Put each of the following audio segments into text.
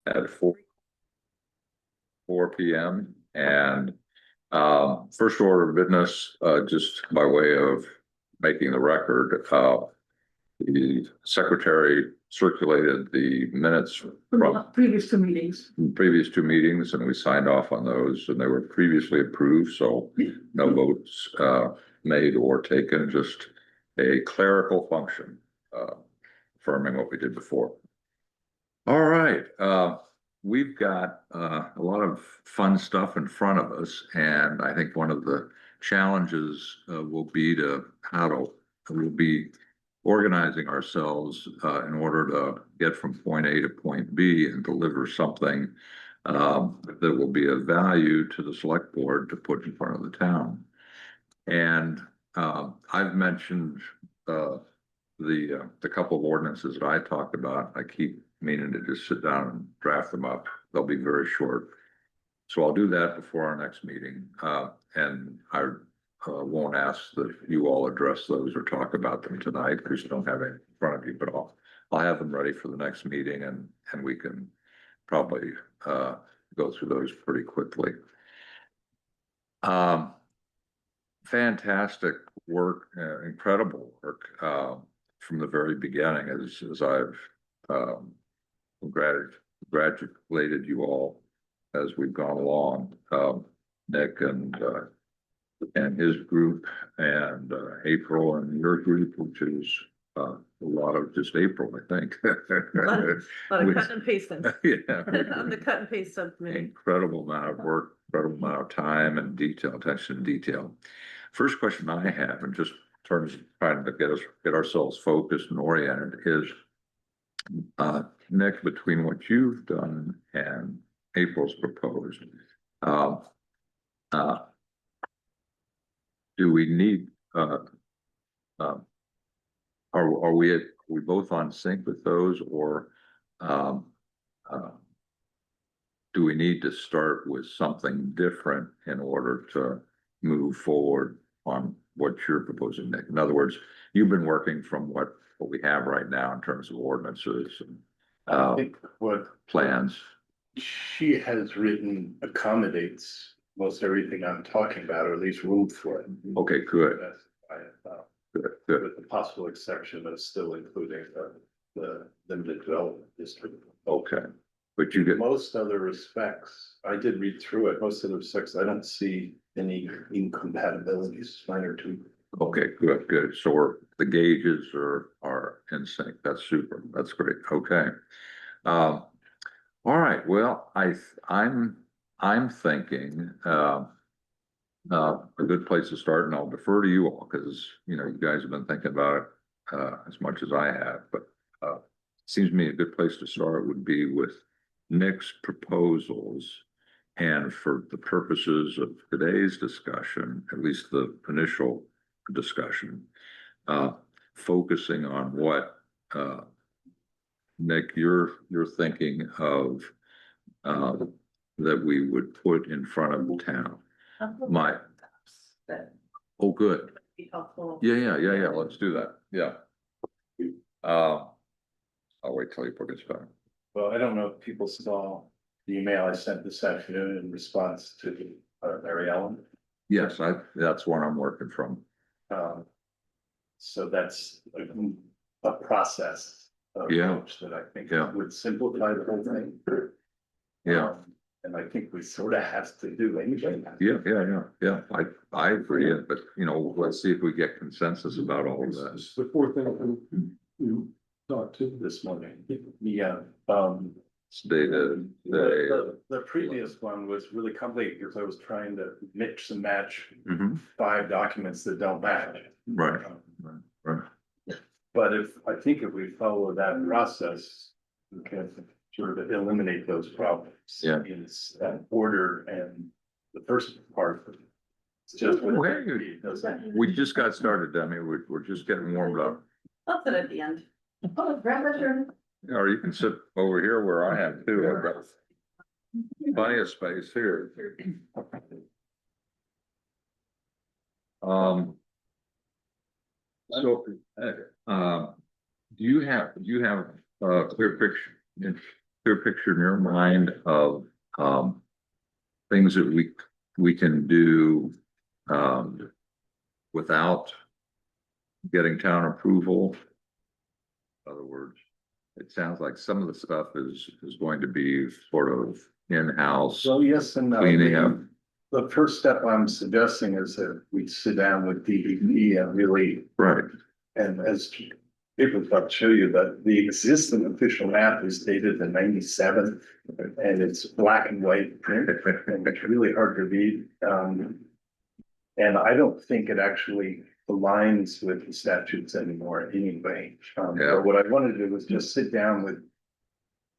at four p.m. And first order of business, just by way of making the record, the secretary circulated the minutes from previous two meetings. previous two meetings, and we signed off on those, and they were previously approved, so no votes made or taken, just a clerical function, affirming what we did before. All right, we've got a lot of fun stuff in front of us, and I think one of the challenges will be we'll be organizing ourselves in order to get from point A to point B and deliver something that will be of value to the select board to put in front of the town. And I've mentioned the couple of ordinances that I talked about. I keep meaning to just sit down and draft them up. They'll be very short. So I'll do that before our next meeting. And I won't ask that you all address those or talk about them tonight because you don't have it in front of you, but I'll have them ready for the next meeting, and we can probably go through those pretty quickly. Fantastic work, incredible work from the very beginning, as I've congratulated you all as we've gone along, Nick and his group, and April and your group, which is a lot of just April, I think. A lot of cut and pasting. Yeah. On the cut and paste subcommittee. Incredible amount of work, incredible amount of time and attention to detail. First question I have, and just in terms of trying to get ourselves focused and oriented, is Nick, between what you've done and April's proposed, do we need are we both on sync with those, or do we need to start with something different in order to move forward on what you're proposing, Nick? In other words, you've been working from what we have right now in terms of ordinances and I think what plans. she has written accommodates most everything I'm talking about, or at least room for it. Okay, good. That's why I thought, Good. with the possible exception of still including the limited development district. Okay, but you get Most other respects, I did read through it, most other respects, I don't see any incompatibilities, minor to. okay, good. So the gauges are in sync. That's super. That's great. Okay. All right. Well, I'm thinking a good place to start, and I'll defer to you all because you guys have been thinking about it as much as I have. But it seems to me a good place to start would be with Nick's proposals, and for the purposes of today's discussion, at least the initial discussion, focusing on what Nick you're thinking of that we would put in front of the town. Oh, good. Yeah. Let's do that. Yeah. I'll wait till you put it back. Well, I don't know if people saw the email I sent this afternoon in response to Mary Ellen. Yes, that's one I'm working from. So that's a process approach that I think would simplify the whole thing. Yeah. And I think we sort of have to do anyway. Yeah. I agree, but let's see if we get consensus about all of this. The fourth thing we talked to This morning. The The previous one was really complicated because I was trying to mix and match Mhm. 5 documents that don't match. Right. But I think if we follow that process, we can sort of eliminate those problems. Yeah. In that order, and the first part. It's just. We just got started, Demi. We're just getting warmed up. I'll sit at the end. Oh, grab a turn. Or you can sit over here where I am too. I've got plenty of space here. So, do you have a clear picture clear picture in your mind of, things that we can do, without getting town approval? In other words, it sounds like some of the stuff is going to be sort of in-house So yes and no. cleaning up. The first step I'm suggesting is that we sit down with DEP and really, Right, and as people can show you that the existing official map is dated in 97, and it's black and white print, and it's really hard to read. And I don't think it actually aligns with the statutes anymore anyway. Yeah. So what I want to do is just sit down with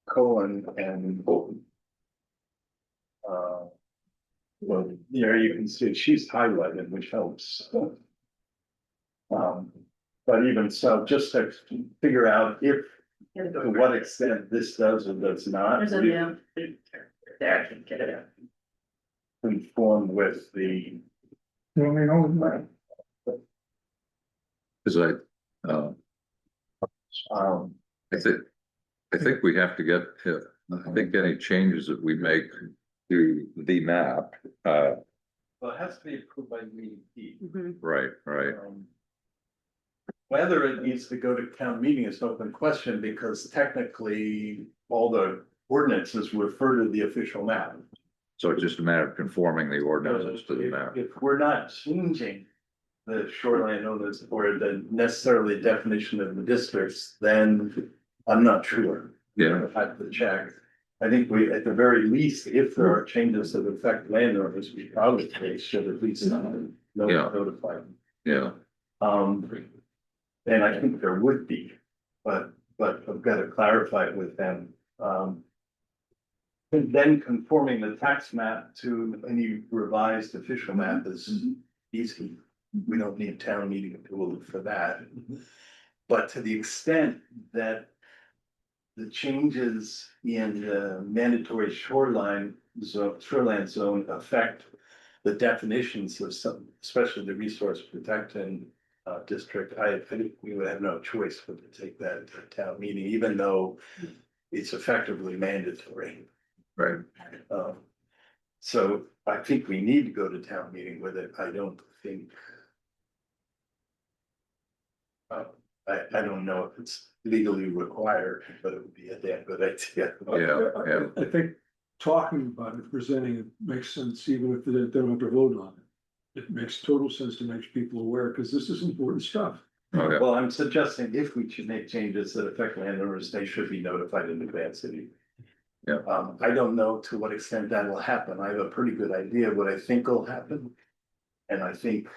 Colin and well, there you can see she's highlighted, which helps. But even so, just to figure out if, to what extent this does or does not. There's a new. There, I can get it out. Conform with the. cause I think we have to get, I think any changes that we make to the map, Well, it has to be approved by DEP. Mhm. right, Whether it needs to go to town meeting is an open question, because technically all the ordinances refer to the official map. so it's just a matter of conforming the ordinances to the If- map. If we're not changing the shoreline ordinance or the necessarily definition of the districts, then I'm not sure. Yeah. I have to check. I think we, at the very least, if there are changes that affect landowners, we probably should at least Yeah. notify them. Yeah, And I think there would be, but I've got to clarify it with them. And then conforming the tax map to any revised official map is easy. We don't need town meeting approval for that. But to the extent that the changes in the mandatory shoreline zone affect the definitions of some, especially the resource protection district, I think we would have no choice but to take that to town meeting, even though it's effectively mandatory. right, So I think we need to go to town meeting with it. I don't think. I don't know if it's legally required, but it would be a damn good idea. Yeah. I think talking about it, presenting it makes sense, even if they don't have to vote on it. It makes total sense to make people aware, because this is important stuff. okay, Well, I'm suggesting if we should make changes that affect landowners, they should be notified in advance. Yeah. I don't know to what extent that will happen. I have a pretty good idea what I think will happen. And I think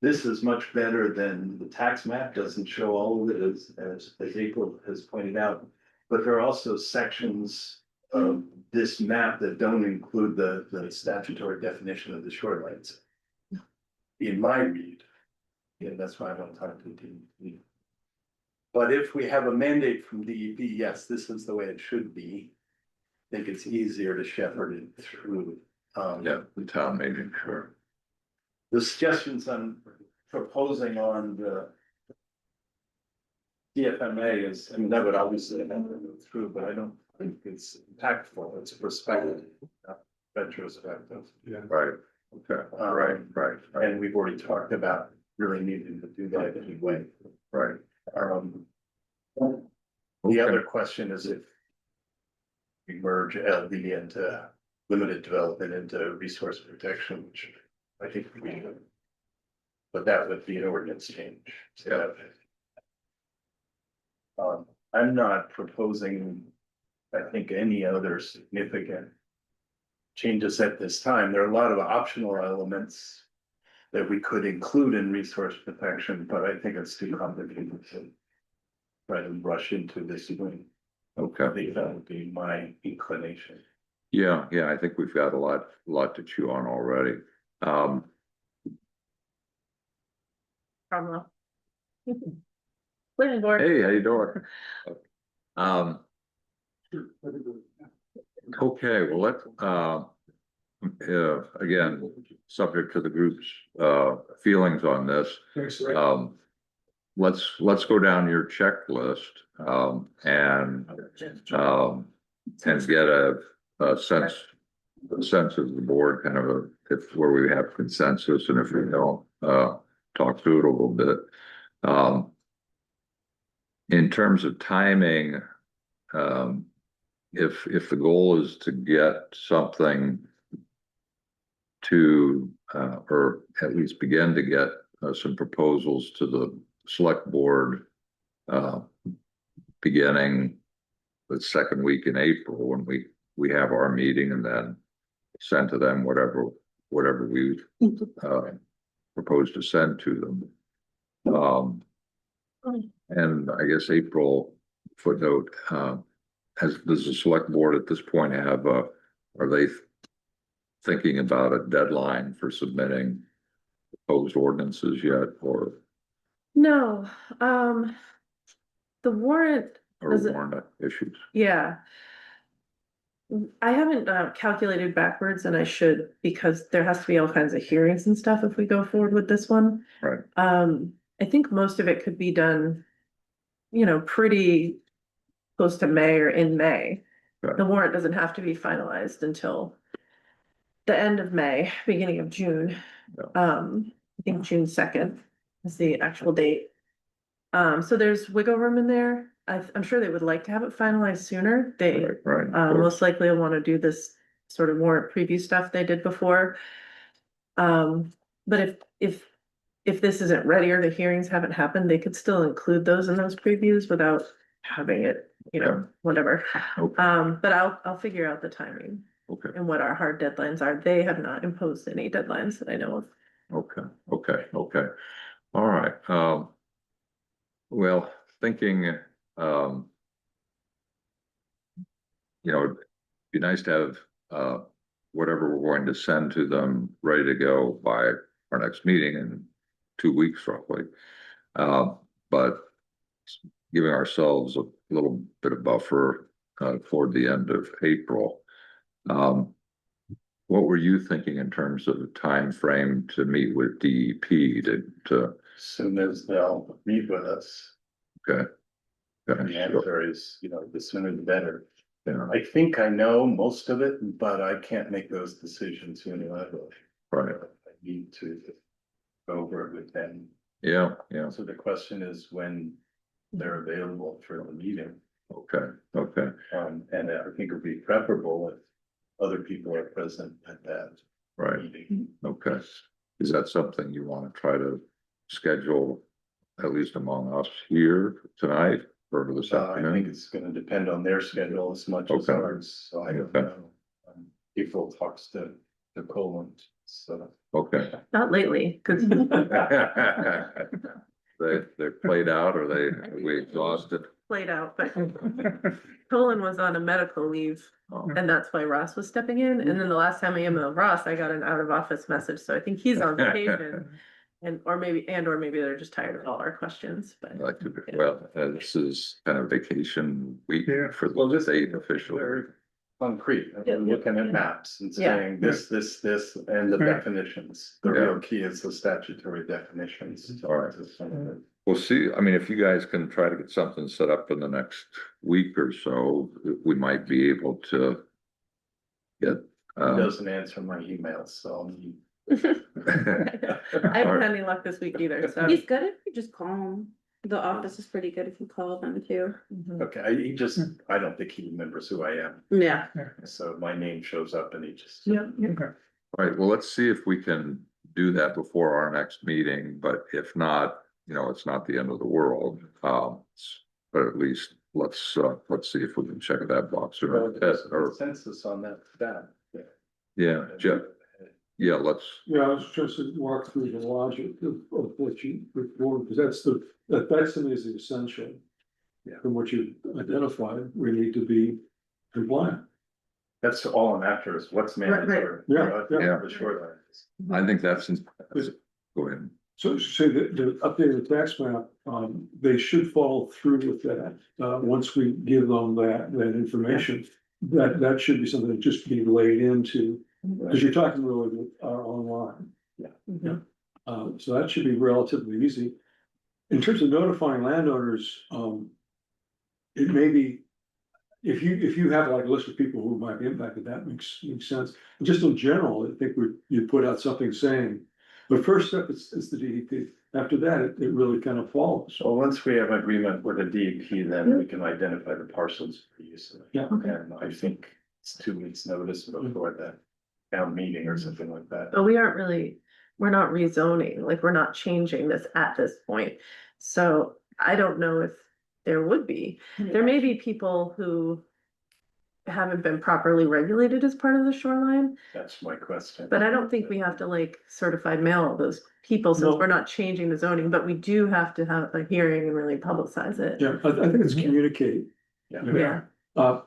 this is much better than the tax map, doesn't show all of it as April has pointed out. But there are also sections of this map that don't include the statutory definition of the shorelines. In my read, yeah, that's why I don't talk to DEP. But if we have a mandate from DEP, yes, this is the way it should be. I think it's easier to shepherd it through. yeah, the town meeting, sure. The suggestions I'm proposing on the DFMA is, I mean, that would obviously have to go through, but I don't think it's impactful. It's perspective, not retrospective. Right, okay, right, And we've already talked about really needing to do that anyway. right. The other question is if we merge LD into limited development into resource protection, which I think we should. But that would be an ordinance change. So I'm not proposing, I think, any other significant changes at this time. There are a lot of optional elements that we could include in resource protection, but I think it's too complicated to try to rush into this doing. Okay, I think that would be my inclination. yeah, I think we've got a lot to chew on already. Problem. Planning board. Hey, how you doing? Okay, well, again, subject to the group's feelings on this. Thanks, Um, let's go down your checklist, and get a sense of the board, kind of if where we have consensus, and if we don't, talk through it a little bit. In terms of timing, if the goal is to get something to, or at least begin to get some proposals to the select board, beginning the second week in April, when we have our meeting, and then send to them whatever we propose to send to them. And I guess April footnote, does the select board at this point have are they thinking about a deadline for submitting proposed ordinances yet, or No, the warrant, does it- warrant issues? yeah. I haven't calculated backwards, and I should, because there has to be all kinds of hearings and stuff if we go forward with this one. Right. I think most of it could be done, pretty close to May or in May. Right. The warrant doesn't have to be finalized until the end of May, beginning of June. I think June 2nd is the actual date. So there's wiggle room in there. I'm sure they would like to have it finalized sooner. They Right. Of course. most likely will want to do this sort of warrant preview stuff they did before. But if this isn't ready or the hearings haven't happened, they could still include those in those previews without having it, whatever. Okay. But I'll figure out the timing Okay. and what our hard deadlines are. They have not imposed any deadlines that I know of. Okay. All right. Well, thinking, it'd be nice to have, whatever we're going to send to them ready to go by our next meeting in 2 weeks roughly. But giving ourselves a little bit of buffer, toward the end of April. What were you thinking in terms of the time frame to meet with DEP to? Soon as they'll meet with us, Okay. the answer is, the sooner the better. Yeah, I think I know most of it, but I can't make those decisions unilaterally. right. I need to go over it with them. Yeah. So the question is when they're available for the meeting. Okay. And I think it'd be preferable if other people are present at that Right. meeting. Okay. Is that something you want to try to schedule, at least among us here tonight or this I think afternoon? it's gonna depend on their schedule as much as Okay. ours, so I don't Okay. know. April talks to Colin, so. Okay. Not lately, because They're played out, or we exhausted? played out, but Colin was on a medical leave, Oh, and that's why Ross was stepping in. And then the last time I emailed Ross, I got an out of office message, so I think he's on vacation. Or maybe they're just tired of all our questions, but. Like to be, well, this is kind of vacation week Yeah. for Well, the this state official. very concrete, Yeah. looking at maps and Yeah. saying this, and the Right. definitions. The real key is the statutory definitions. All right. We'll see. I mean, if you guys can try to get something set up in the next week or so, we might be able to get. He doesn't answer my emails, so. I haven't had any luck this week either, so. He's good if you just call him. The office is pretty good if you call them too. Mhm. Okay, I don't think he remembers who I am, Yeah. so my name shows up and he just. Okay. All right, well, let's see if we can do that before our next meeting, but if not, it's not the end of the world. But at least let's see if we can check that box or, Consensus on that. yeah, Jeff, yeah, let's, Yeah, I was just to walk through the logic of what you performed, because that to me is the essential. Yeah. From what you identified, we need to be compliant. That's all I'm after is what's mandatory. Yeah, yeah. The short line is. I think that's, go ahead. So say that the updated tax map, they should follow through with that, once we give them that information. That should be something that just be laid into, because you're talking really with our online. Mhm. So that should be relatively easy. in terms of notifying landowners, it may be. If you have like a list of people who might be impacted, that makes sense. Just in general, I think you put out something saying, but first step is the DEP. After that, it really kind of follows. So once we have agreement with the DEP, then we can identify the parcels for use. Yeah. And I think it's 2 weeks notice before the town meeting or something like that. But we're not rezoning, like, we're not changing this at this point. So I don't know if there would be. There may be people who haven't been properly regulated as part of the shoreline, That's my question. but I don't think we have to like certified mail all those people since No. we're not changing the zoning, but we do have to have a hearing and really publicize it. Yeah, I think it's communicate. Yeah. Yeah.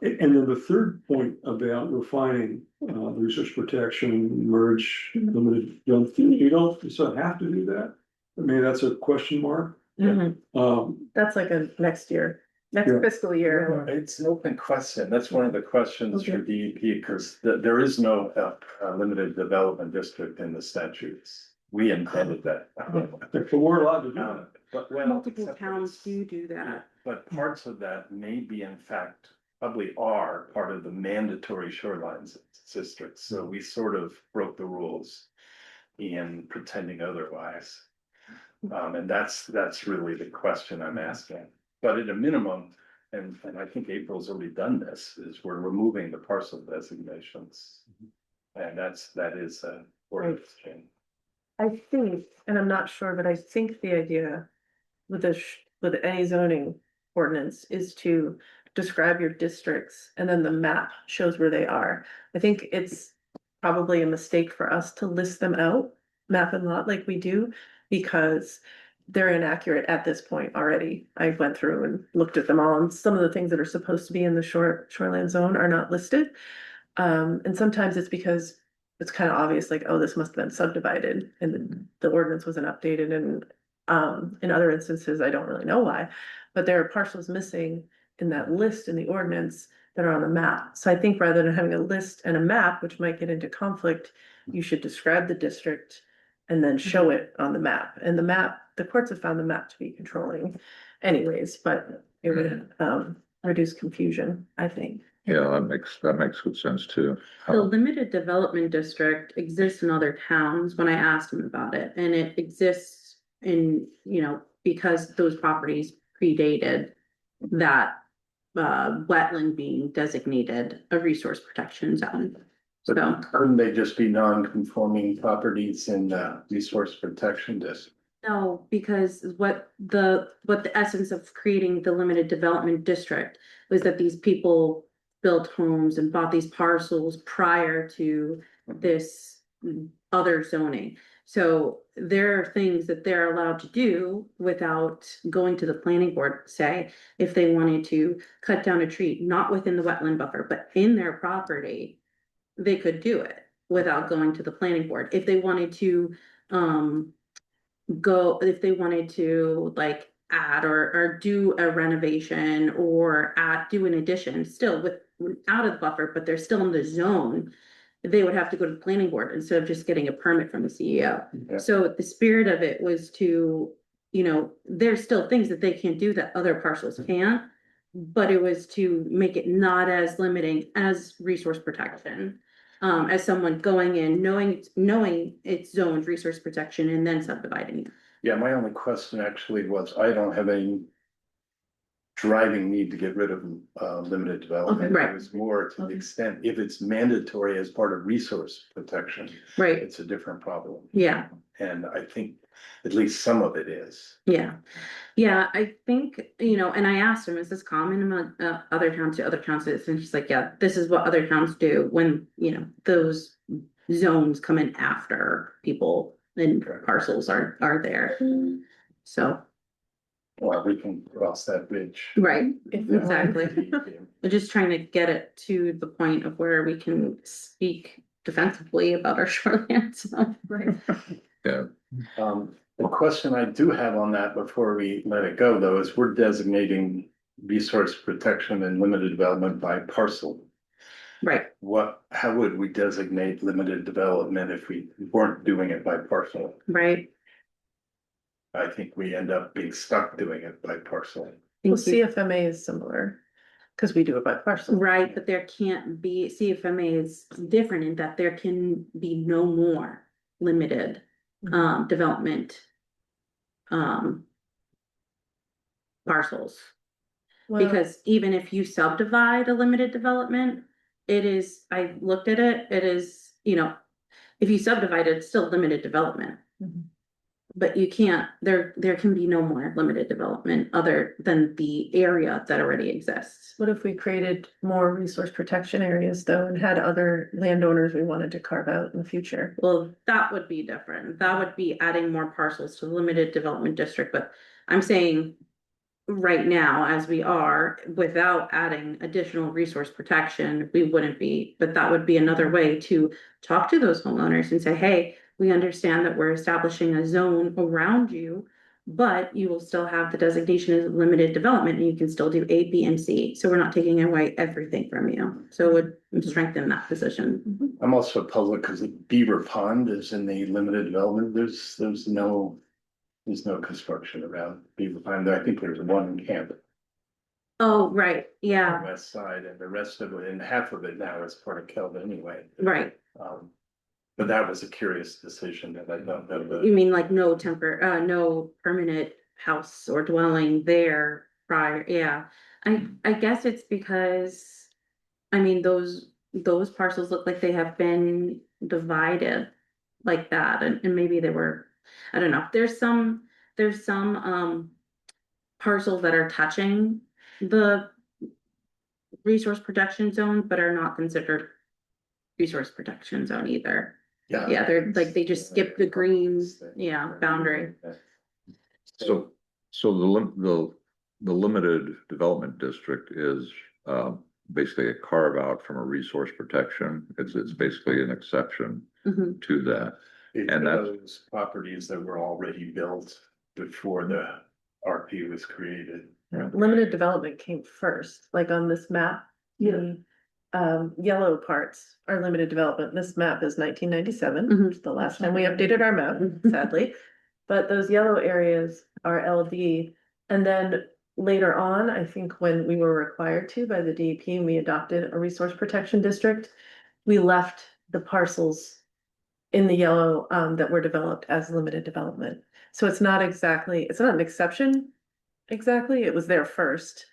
And then the third point about refining, the resource protection, merge, limited, you don't have to do that. I mean, that's a question mark. Mhm. That's like a next Yeah. fiscal year. It's an open question. That's one of the questions for DEP, because there is no limited development district in the statutes. We intended that. But we're allowed to do that. But well, Multiple except towns it's- do that. But parts of that may be in fact, probably are part of the mandatory shorelines districts, so we sort of broke the rules in pretending otherwise. And that's really the question I'm asking, but at a minimum, and I think April's already done this, is we're removing the parcel designations. And that is a ordinance change. I think, and I'm not sure, but I think the idea with with any zoning ordinance is to describe your districts and then the map shows where they are. I think it's probably a mistake for us to list them out, map and lot like we do, because they're inaccurate at this point already. I went through and looked at them all, and some of the things that are supposed to be in the shoreline zone are not listed. And sometimes it's because it's kind of obvious, like, oh, this must have been subdivided and the ordinance wasn't updated, and in other instances, I don't really know why. But there are parcels missing in that list in the ordinance that are on the map. So I think rather than having a list and a map, which might get into conflict, you should describe the district and then show it on the map. And the map, the courts have found the map to be controlling anyways, but it would reduce confusion, I think. Yeah, that makes good sense too. The limited development district exists in other towns when I asked him about it, and it exists in, because those properties predated that wetland being designated a resource protection zone. But So, couldn't they just be non-conforming properties in the resource protection district? no, because what the essence of creating the limited development district was that these people built homes and bought these parcels prior to this other zoning. So there are things that they're allowed to do without going to the planning board, say, if they wanted to cut down a tree, not within the wetland buffer, but in their property, they could do it without going to the planning board. If they wanted to, if they wanted to like add or do a renovation or do an addition, still out of the buffer, but they're still in the zone, they would have to go to the planning board instead of just getting a permit from the CEO. Yeah. So the spirit of it was to, there's still things that they can't do that other parcels can't, but it was to make it not as limiting as resource protection. As someone going in, knowing it's zoned resource protection and then subdividing it. Yeah, my only question actually was, I don't have any driving need to get rid of limited development. Okay, right. It was more to the Okay. extent, if it's mandatory as part of resource protection, Right, it's a different problem. yeah. And I think at least some of it is. Yeah, yeah, I think, and I asked him, is this common among other towns to other towns? And he's like, yeah, this is what other towns do when, those zones come in after people and parcels are there. So, Well, we can cross that bridge. right, If- exactly. We're just trying to get it to the point of where we can speak defensively about our shoreline, so. Right. Yeah, The question I do have on that before we let it go, though, is we're designating resource protection and limited development by parcel. Right, How would we designate limited development if we weren't doing it by parcel? right. I think we end up being stuck doing it by parcel. Well, Thank you. CFMA is similar, because we do it by parcel. Right, but there can't be, CFMA is different in that there can be no more limited, development. Parcels, Well, because even if you subdivide a limited development, it is, I looked at it, it is, if you subdivide it, it's still limited development. Mhm. But you can't, there can be no more limited development other than the area that already exists. what if we created more resource protection areas though, and had other landowners we wanted to carve out in the future? Well, that would be different. That would be adding more parcels to the limited development district, but I'm saying right now, as we are, without adding additional resource protection, we wouldn't be, but that would be another way to talk to those homeowners and say, hey, we understand that we're establishing a zone around you, but you will still have the designation as limited development and you can still do A, B, and C. So we're not taking away everything from you. So it would strengthen that position. I'm also puzzled because Beaver Pond is in the limited development. There's no construction around Beaver Pond. I think there's one camp Oh, right, on yeah, the west side and the rest of it, and half of it now is part of Kelvin anyway. right. But that was a curious decision that I don't know. You mean like no no permanent house or dwelling there prior, yeah. I guess it's because, I mean, those parcels look like they have been divided like that, and maybe they were, I don't know, there's some, parcels that are touching the resource protection zone, but are not considered resource protection zone either. Yeah, they're like, they just skip the green, boundary. So, the limited development district is, basically a carve out from a resource protection. It's basically an exception Mhm. to that. It's And that's- those properties that were already built before the RP was created. Limited development came first, like on this map. The yellow parts are limited development. This map is 1997, Mhm. which is the last time we updated our map, sadly. But those yellow areas are LD. And then later on, I think when we were required to by the DEP, and we adopted a resource protection district, we left the parcels in the yellow that were developed as limited development. So it's not an exception exactly. It was there first.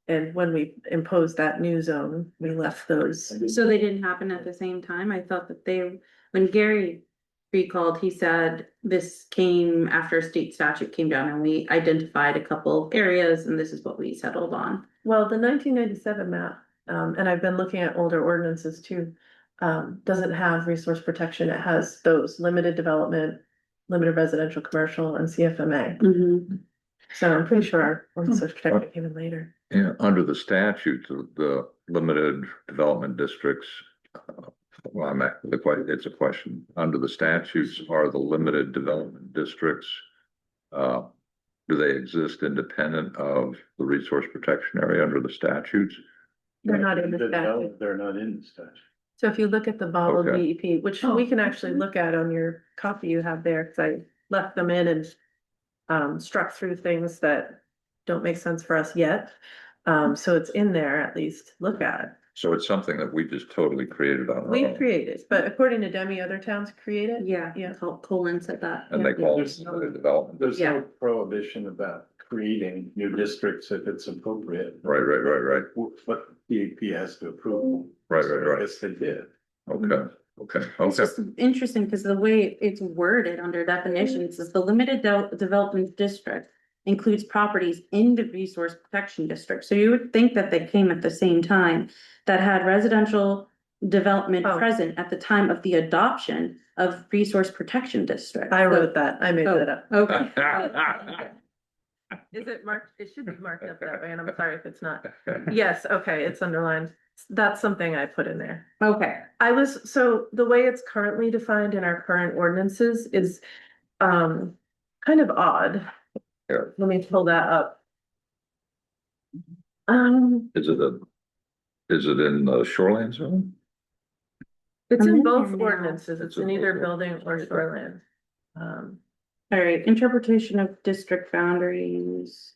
And when we imposed that new zone, we left those. So they didn't happen at the same time? I thought that when Gary recalled, he said this came after a state statute came down and we identified a couple of areas and this is what we settled on. Well, the 1997 map, and I've been looking at older ordinances too, doesn't have resource protection. It has those limited development, limited residential, commercial, and CFMA. Mhm. So I'm pretty sure our resource protection came in later. Yeah, under the statute, the limited development districts. Well, it's a question. Under the statutes, are the limited development districts? Do they exist independent of the resource protection area under the statutes? They're not in the statute. They're not in the statute. So if you look at the bottle Okay. DEP, which we can actually look at on your copy you have there, because I left them in and struck through things that don't make sense for us yet. So it's in there at least, look at. So it's something that we just totally created on our We own, created, but according to Demi, other towns create it. Yeah, Yeah. Colin said that. and they Yeah. call it There's limited development. There's Yeah. no prohibition about creating new districts if it's appropriate. Right. But DEP has to approve. Right. Yes, they did. Okay. It's just interesting because the way it's worded under definitions is the limited development district includes properties in the resource protection district. So you would think that they came at the same time that had residential development Oh. present at the time of the adoption of resource protection district. I wrote that, I made that up. Okay. Is it marked? It should be marked up that way, and I'm sorry if it's not. Yes, okay, it's underlined. That's something I put in there. Okay, So the way it's currently defined in our current ordinances is kind of odd. Here. Let me pull that up. Is it in the shoreline zone? It's I'm in in both there now. ordinances. It's It's in in either both building or shoreland. All right, interpretation of district boundaries.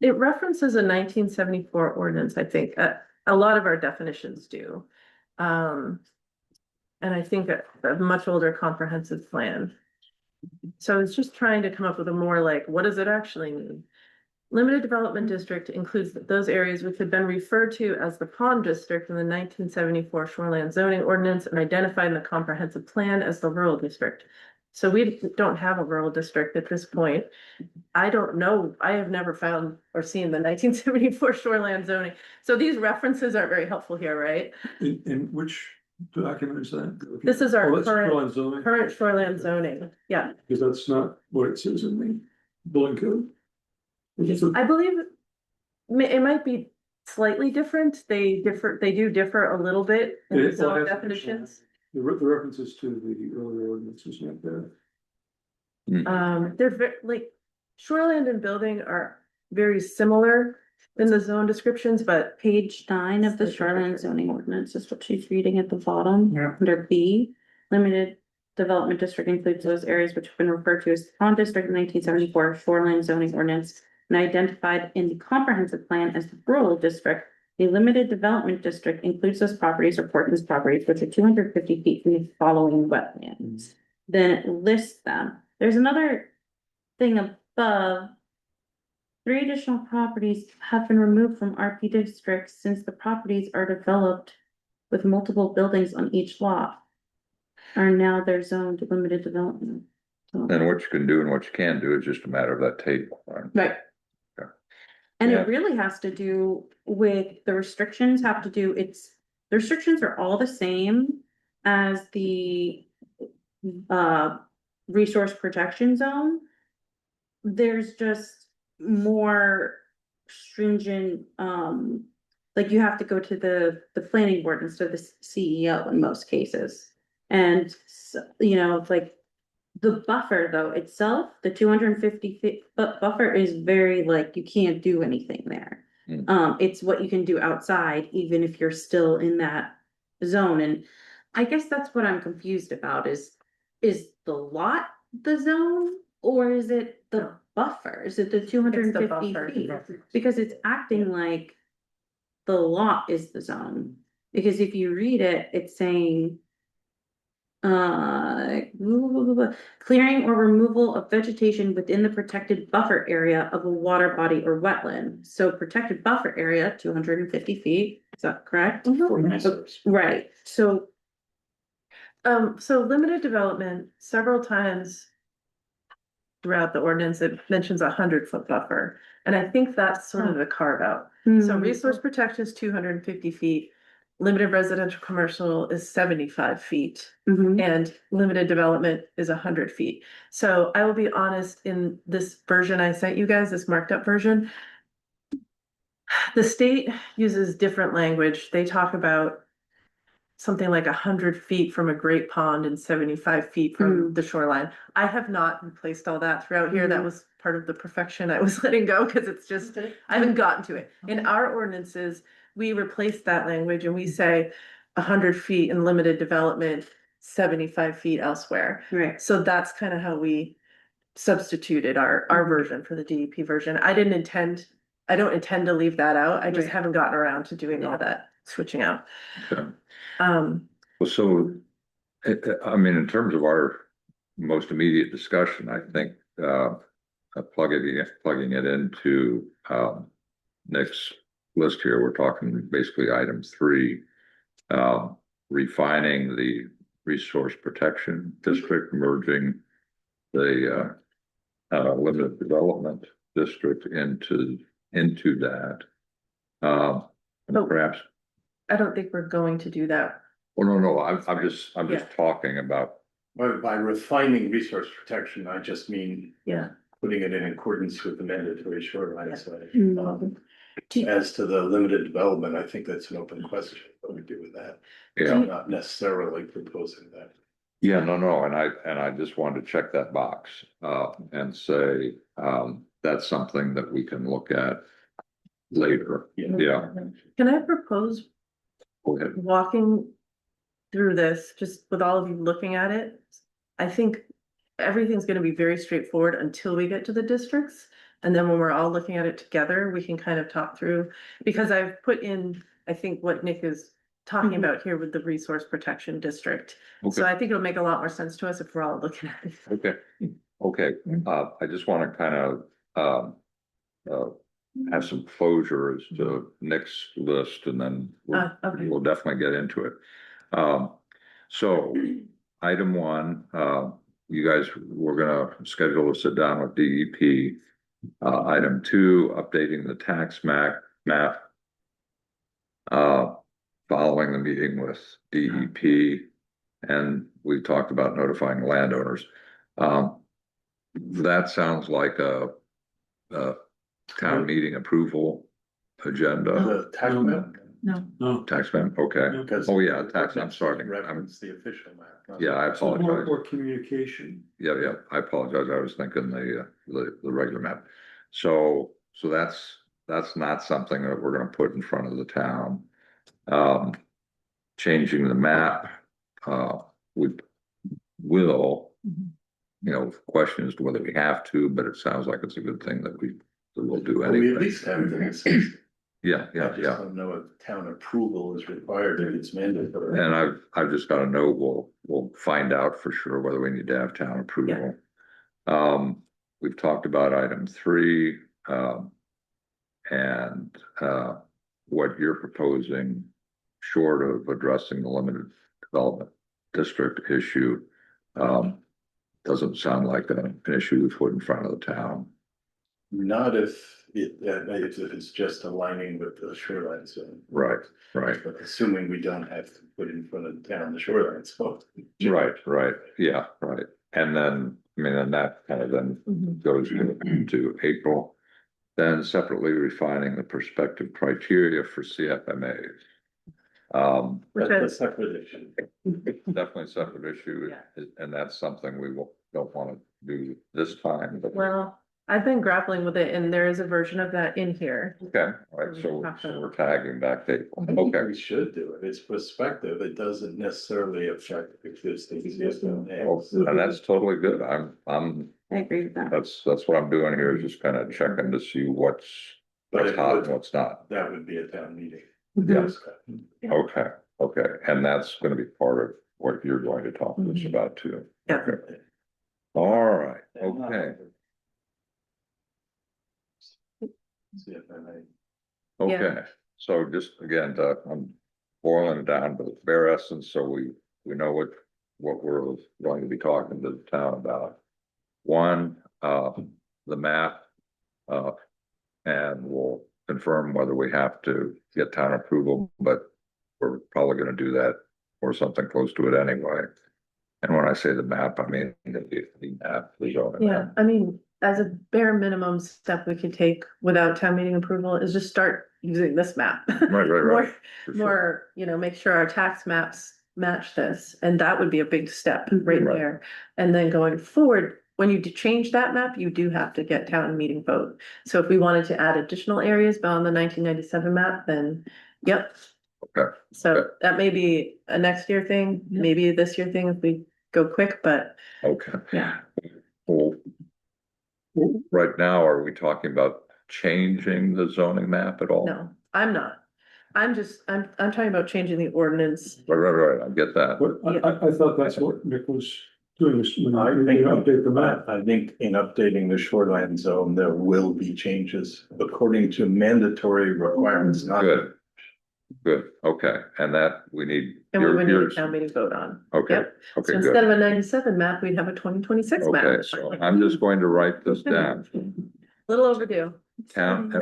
It references a 1974 ordinance, I think. A lot of our definitions do. And I think a much older comprehensive plan. So it's just trying to come up with a more like, what does it actually mean? Limited development district includes those areas which had been referred to as the pond district in the 1974 shoreland zoning ordinance and identified in the comprehensive plan as the rural district. So we don't have a rural district at this point. I don't know, I have never found or seen the 1974 shoreland zoning. So these references are very helpful here, right? In which document is that? This is our Oh, that's current- shoreline zoning, Current shoreland zoning, yeah. because that's not what it says in the building code. It's a- I believe it might be slightly different. They do differ a little bit in It- the well, zone it has- definitions. The references to the earlier ordinances not there. They're very, like, shoreland and building are very similar in the zone descriptions, but Page 9 of the shoreline zoning ordinance is what she's reading at the bottom. Under B, limited development district includes those areas which have been referred to as the pond district in 1974 shoreline zoning ordinance and identified in the comprehensive plan as the rural district. The limited development district includes those properties or portions of properties which are 250 feet from the following wetlands. Then it lists them. There's another thing above. 3 additional properties have been removed from RP districts since the properties are developed with multiple buildings on each lot. Are now they're zoned limited development. So- And what you can do and what you can do is just a matter of that table. Right? Right. Okay. And Yeah. it really has to do with the restrictions have to do, the restrictions are all the same as the resource protection zone. There's just more stringent, like you have to go to the planning board instead of the CEO in most cases. And you know, it's like the buffer though itself, the 250 feet buffer is very like, you can't do anything there. It's what you can do outside, even if you're still in that zone. And I guess that's what I'm confused about is the lot the zone? Or is it the buffer? Is it the 250 buffer. feet? Because it's acting like the lot is the zone. Because if you read it, it's saying clearing or removal of vegetation within the protected buffer area of a water body or wetland. So protected buffer area, 250 feet, is that correct? Right, so So limited development, several times throughout the ordinance, it mentions 100-foot buffer. And I think that's sort of the carve out. So resource protection is 250 feet. Limited residential commercial is 75 feet. Mhm. And limited development is 100 feet. So I will be honest, in this version I sent you guys, this marked up version. The state uses different language. They talk about something like 100 feet from a great pond and 75 feet from the shoreline. I have not replaced all that throughout here. That was part of the perfection I was letting go because it's just, I haven't gotten to it. In our ordinances, we replace that language and we say 100 feet in limited development, 75 feet elsewhere. Right. So that's kind of how we substituted our version for the DEP version. I don't intend to leave that out. I just Right. haven't gotten around to doing all that switching out. Okay. Um, Well, so, I mean, in terms of our most immediate discussion, I think, plugging it into, next list here, we're talking basically item 3. Refining the resource protection district, merging the, limited development district into that. Perhaps, I don't think we're going to do that. well, no, I'm just Yeah. talking about, By refining resource protection, I just mean Yeah. putting it in accordance with the mandatory shoreline zone. Mhm. As to the limited development, I think that's an open question, what we do with that. yeah. I'm not necessarily proposing that. Yeah, no, and I just wanted to check that box, and say, that's something that we can look at later. Yeah, Can I propose go ahead. walking through this, just with all of you looking at it? I think everything's gonna be very straightforward until we get to the districts. And then when we're all looking at it together, we can kind of talk through, because I've put in, I think what Nick is talking Mhm. about here with the resource protection district. So Okay, I think it'll make a lot more sense to us if we're all looking at it. okay, okay. I just want to kind of, have some closure as to next list and then Okay. we'll definitely get into it. So item one, you guys, we're gonna schedule a sit down with DEP. Item two, updating the tax map. Following the meeting with DEP, and we talked about notifying landowners. That sounds like a town meeting approval agenda, The tax map. No. tax map, okay. Because. Oh, yeah, tax, I'm sorry. Reference the official map. not- Yeah, I So more, apologize. more communication. Yeah, I apologize. I was thinking the regular map. So that's not something that we're gonna put in front of the town. Changing the map, we will, you know, question as to whether we have to, but it sounds like it's a good thing that we'll do Well, we at anyway. least have the necessity. Yeah, I yeah, just yeah. don't know if town approval is required if it's mandatory. And I've just got to know, we'll find out for sure whether we need to have town approval. We've talked about item three, and, what you're proposing, short of addressing the limited development district issue, doesn't sound like an issue to put in front of the town. Not if if it's just aligning with the shoreline zone. Right, right. But assuming we don't have to put in front of the town the shoreline zone. Right, yeah, right. And then, I mean, and that kind of then Mhm. goes to April. Then separately refining the perspective criteria for CFMAs. Which That's a is, separate issue. Definitely a separate issue, Yeah. and that's something we don't want to do this time, but. well, I've been grappling with it and there is a version of that in here. Okay, all right, so we're tagging back to April. Okay, We should do it. It's prospective. It doesn't necessarily affect existing. oh, and that's totally good. I'm, I agree with that. that's what I'm doing here, is just kind of checking to see what's But it hot would- and what's not. that would be a town meeting. Yes. Okay, and that's gonna be part of what you're going to talk to us about too. Yeah. Okay. All right, okay, CFMA. okay. So just again, I'm boiling it down to the bare essence, so we know what we're going to be talking to the town about. One, the map, and we'll confirm whether we have to get town approval, but we're probably gonna do that or something close to it anyway. And when I say the map, I mean the map, the zoning Yeah, map. I mean, as a bare minimum step we could take without town meeting approval is just start using this map. Right, More, for sure. more, make sure our tax maps match this, and that would be a big step right Right. there. And then going forward, when you change that map, you do have to get town meeting vote. So if we wanted to add additional areas beyond the 1997 map, then, yep. Okay. So that may be a next year thing, maybe a this year thing if we go quick, but Okay. yeah. Well, right now, are we talking about changing the zoning map at all? No, I'm not. I'm talking about changing the ordinance. Right, I get that. But I thought that's what Nick was doing, was when I you think, update the map. I think in updating the shoreline zone, there will be changes according to mandatory requirements, not. Good, okay, and that we need. And we would need a yours- town meeting vote on. Okay, Yep. So okay, instead good. of a 97 map, we'd have a 2026 map. Okay, so I'm just going to write this down. Little overdue. Town,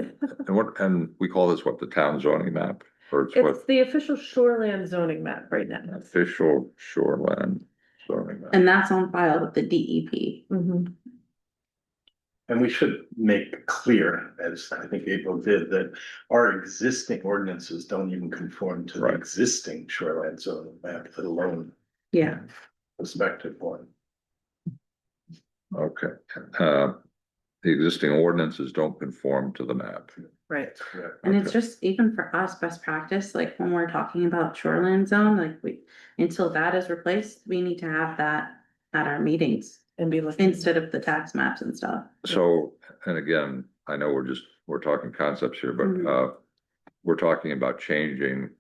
and we call this what, the town zoning map? Or it's It's what, the official shoreland zoning map right now. official shoreline zoning map? And that's on file with the DEP. Mhm. And we should make clear, as I think April did, that our existing ordinances don't even conform to the Right. existing shoreline zone map, let alone Yeah. prospective one. Okay, the existing ordinances don't conform to the map. Right. And it's Okay. just even for us, best practice, like when we're talking about shoreline zone, like until that is replaced, we need to have that at our meetings. and be looking. instead of the tax maps and stuff. So, and again, I know we're talking concepts here, but, Mhm. we're talking about changing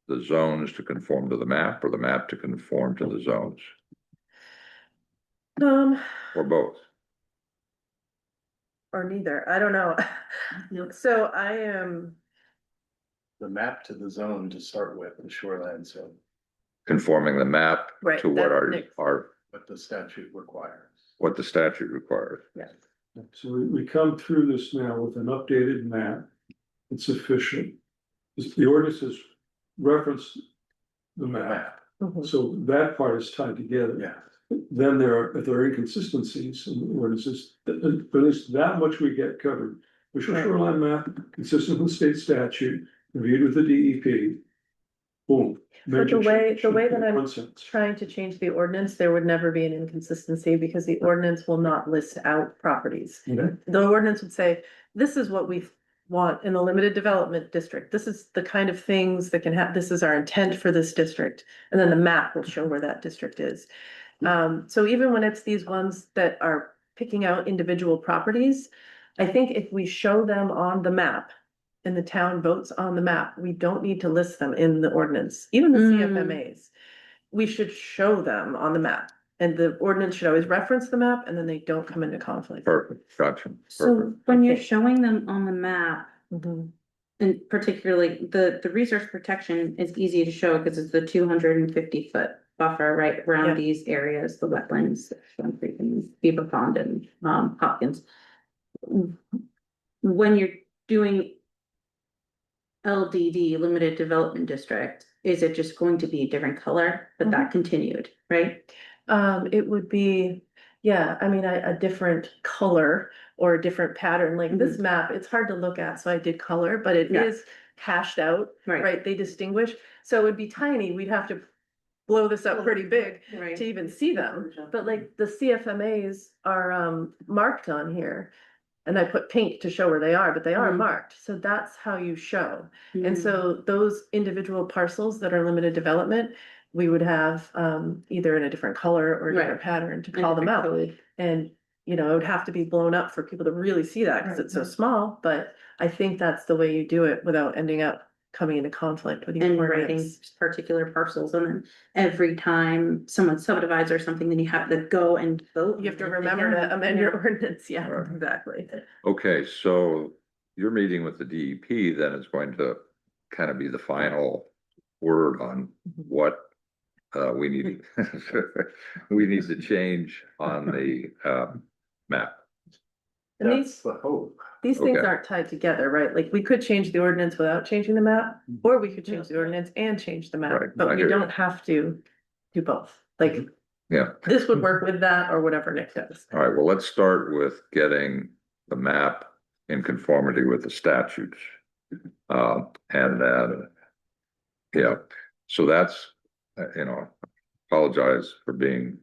the zones to conform to the map or the map to conform to the zones, or both. Or neither, I don't know. So I am, The map to the zone to start with, the shoreline zone, Conforming the map Right, to what that's Nick's. what the statute requires. what the statute requires. So we come through this now with an updated map. It's official. The ordinances reference the The map, map, Mhm. so that part is tied together. yeah. Then if there are inconsistencies in the ordinances, at least that much we get covered. Official Right. shoreline map, consistent with state statute, reviewed with the DEP. Boom. But the way that I'm Nonsense. trying to change the ordinance, there would never be an inconsistency because the ordinance will not list out properties. Okay. The ordinance would say, this is what we want in the limited development district. This is the kind of things that can happen. This is our intent for this district. And then the map will show where that district is. So even when it's these ones that are picking out individual properties, I think if we show them on the map and the town votes on the map, we don't need to list them in the ordinance, even the CFMAs. We should show them on the map, and the ordinance should always reference the map, and then they don't come into conflict. Perfect, gotcha. So Perfect. when you're Okay. showing them on the map, Mhm. and particularly the resource protection is easy to show because it's the 250-foot buffer right Yeah. around these areas, the wetlands, Stone Creek and Beaver Pond and Hopkins. When you're doing LDD, limited development district, is it just going to be a different color, but that continued, right? It would be, yeah, I mean, a different color or a different pattern, like this map, it's hard to look at, so I did color, but it Yeah. is hashed out, Right. right? They distinguish, so it would be tiny, we'd have to blow this up pretty big Right. to even see them, but like the CFMAs are marked on here. And I put pink to show where they are, but they are Mhm. marked, so that's how you show. Mm. And so those individual parcels that are limited development, we would have either in a different color or a different Right. pattern to call them out. And, you know, it would have to be blown up for people to really see that, because it's so small, but I think that's the way you do it without ending up coming into conflict with your And writing ordinance. particular parcels, and then every time someone subdivides or something, then you have to go and vote. You have to on it remember again. to amend your ordinance, yeah, Right. exactly. Okay, so your meeting with the DEP then is going to kind of be the final word on what we need. We need to change on the map. And That's the hope. these things Okay. aren't tied together, right? Like, we could change the ordinance without changing the map, or we could change the ordinance and change the Right, map, I but we hear you. don't have to do both. Like, Yeah, this would work with that or whatever Nick does. all right, well, let's start with getting the map in conformity with the statutes. And then, yeah, so that's, apologize for being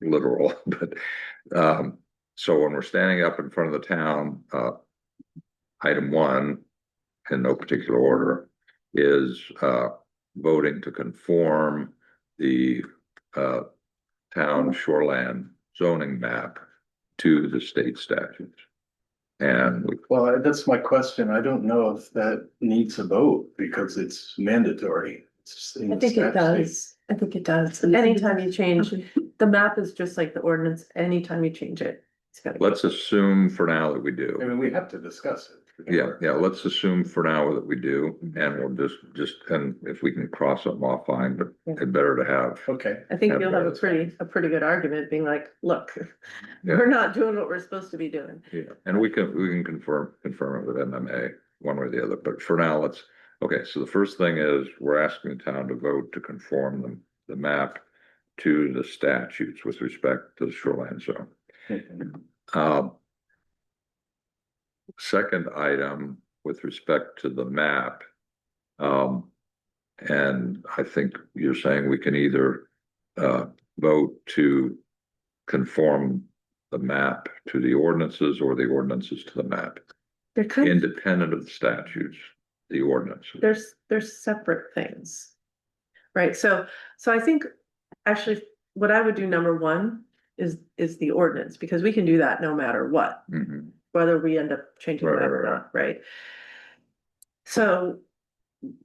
literal, but, so when we're standing up in front of the town, item one, in no particular order, is, voting to conform the, town shoreland zoning map to the state statutes. And Well, that's my question. I don't know if that needs a vote because it's mandatory. It's in I the think it statute. does. I think it does. Anytime you change, the map is just like the ordinance, anytime you change it. It's gotta go. let's assume for now that we I do. mean, we have to discuss it. Yeah, let's assume for now that we do, and we'll just, and if we can cross something off, fine, but it's better to have. Okay, I think Yeah, you'll have that's a pretty good argument being like, look, Yeah. we're not doing what we're supposed to be doing. Yeah, and we can confirm it with MMA, one way or the other, but for now, okay, so the first thing is, we're asking the town to vote to conform the map to the statutes with respect to the shoreline zone. Second item with respect to the map. And I think you're saying we can either vote to conform the map to the ordinances or the ordinances to the map, They're kind of, independent of the statutes, the ordinances. they're separate things. Right, so I think, actually, what I would do, number one, is the ordinance, because we can do that no matter what, Mhm. whether we end up changing Right, that or right, not, right? So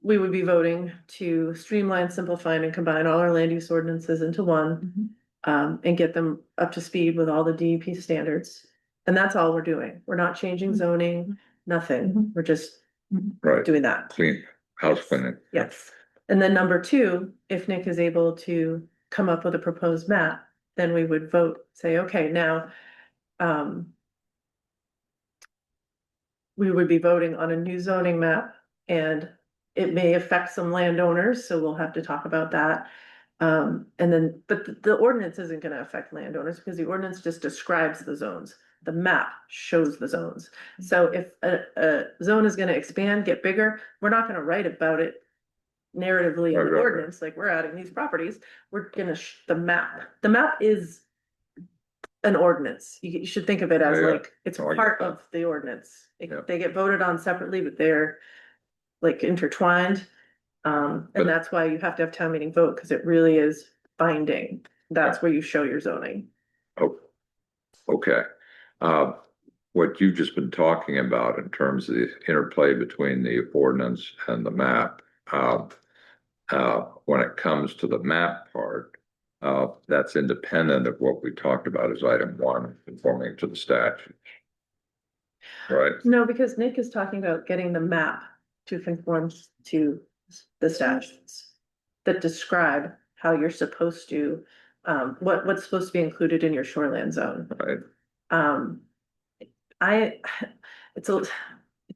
we would be voting to streamline, simplify, and combine all our land use ordinances into one. And get them up to speed with all the DEP standards. And that's all we're doing. We're not changing zoning, nothing. We're just Right, doing that. clean, house Yes. cleaning. Yes. And then number two, if Nick is able to come up with a proposed map, then we would vote, say, okay, now, we would be voting on a new zoning map, and it may affect some landowners, so we'll have to talk about that. And then, but the ordinance isn't gonna affect landowners, because the ordinance just describes the zones. The map shows the zones. So if a zone is gonna expand, get bigger, we're not gonna write about it narratively in Right, the right, right. ordinance, like we're adding these properties, we're gonna, the map is an ordinance. You should think of it as Yeah, yeah. like, it's No, I get part that. of the ordinance. Yeah. They get voted on separately, but they're like intertwined. But- And that's why you have to have town meeting vote, because it really is binding. That's Yeah. where you show your zoning. Oh, okay. What you've just been talking about in terms of the interplay between the ordinance and the map, when it comes to the map part, that's independent of what we talked about as item one, conforming to the statute. Right? No, because Nick is talking about getting the map to conform to the statutes that describe how you're supposed to, what's supposed to be included in your shoreland zone. Right. It's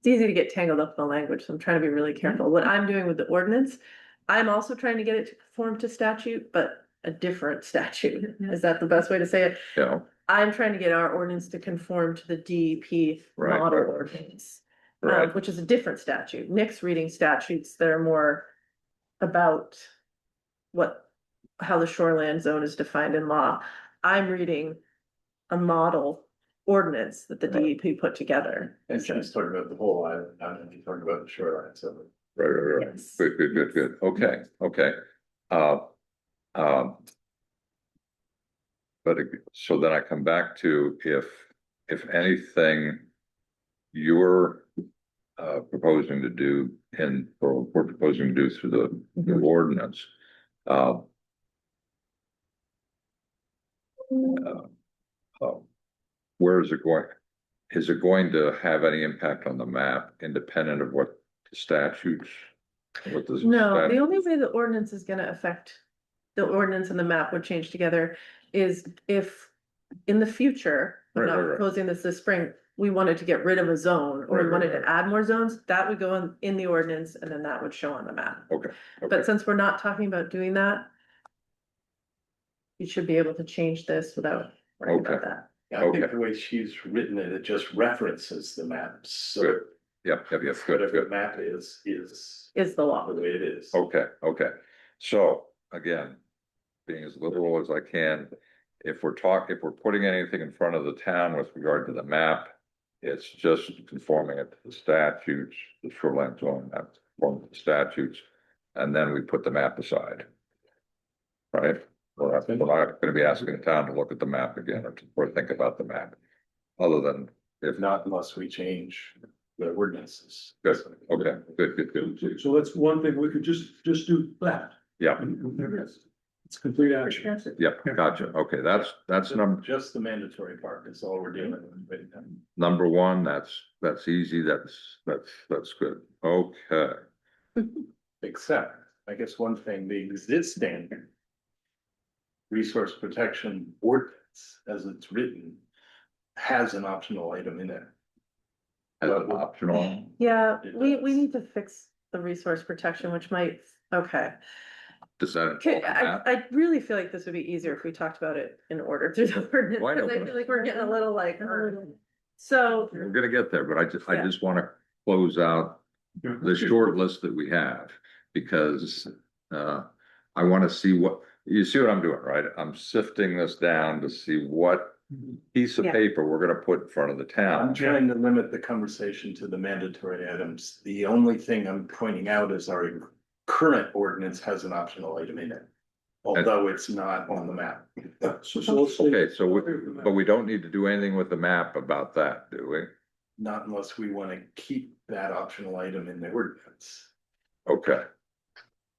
easy to get tangled up in the language, so I'm trying to be really careful. What I'm doing with the ordinance, I'm also trying to get it to conform to statute, but a different statute. Is that the best way to say it? Yeah. I'm trying to get our ordinance to conform to the DEP Right, model right. ordinance. Right. Which is a different statute. Nick's reading statutes that are more about how the shoreland zone is defined in law. I'm reading a model ordinance that the DEP put together. And she's talking about the whole island, I'm talking about the shoreline, so. Right, right, right. Yes. Good. Okay, okay. But so then I come back to if anything, you're proposing to do or we're proposing to do through the ordinance. Where is it going? Is it going to have any impact on the map independent of what the statutes? What does No, the only way the ordinance is gonna affect, the ordinance and the map would change together is if in the future, I'm Right, not right, right. proposing this spring, we wanted to get rid of a zone or Right, we wanted right, to add more zones, that would go in the ordinance and then that would show on the map. Okay. But since we're not talking about doing that, you should be able to change this without worrying about Okay. that. I think Okay. the way she's written it, it just references the maps, so Good. Yep, good, whatever the good. map is Is the law. the way it is. Okay. So again, being as literal as I can, if we're putting anything in front of the town with regard to the map, it's just conforming it to the statutes, the shoreline zone map, conforming to the statutes, and then we put the map aside. Right? We're not gonna be asking the town to look at the map again or think about the map. Other than if not, Not unless we change the ordinances. good, okay, good. So that's one thing, we could just do that. Yeah, It's complete action. yep, gotcha. Okay, that's Just the mandatory part is all we're dealing with right now. number one. That's easy. That's good. Okay. Except, I guess one thing, the existing resource protection ordinance, as it's written, has an optional item in it. As an optional. Yeah, It we does. need to fix the resource protection, which might, okay. Does that Okay, involve that? I really feel like this would be easier if we talked about it in order through the ordinance, Why because I not? feel like we're getting a little like. So, We're gonna get there, but I Yeah. just wanna close out the short list that we have. Because, I wanna see you see what I'm doing, right? I'm sifting this down to see what piece of Yeah. paper we're gonna put in front of the town. I'm trying to limit the conversation to the mandatory items. The only thing I'm pointing out is our current ordinance has an optional item in it. although it's not on the map. So let's say. Okay, so but we don't need to do anything with the map about that, do we? Not unless we wanna keep that optional item in the ordinance. Okay.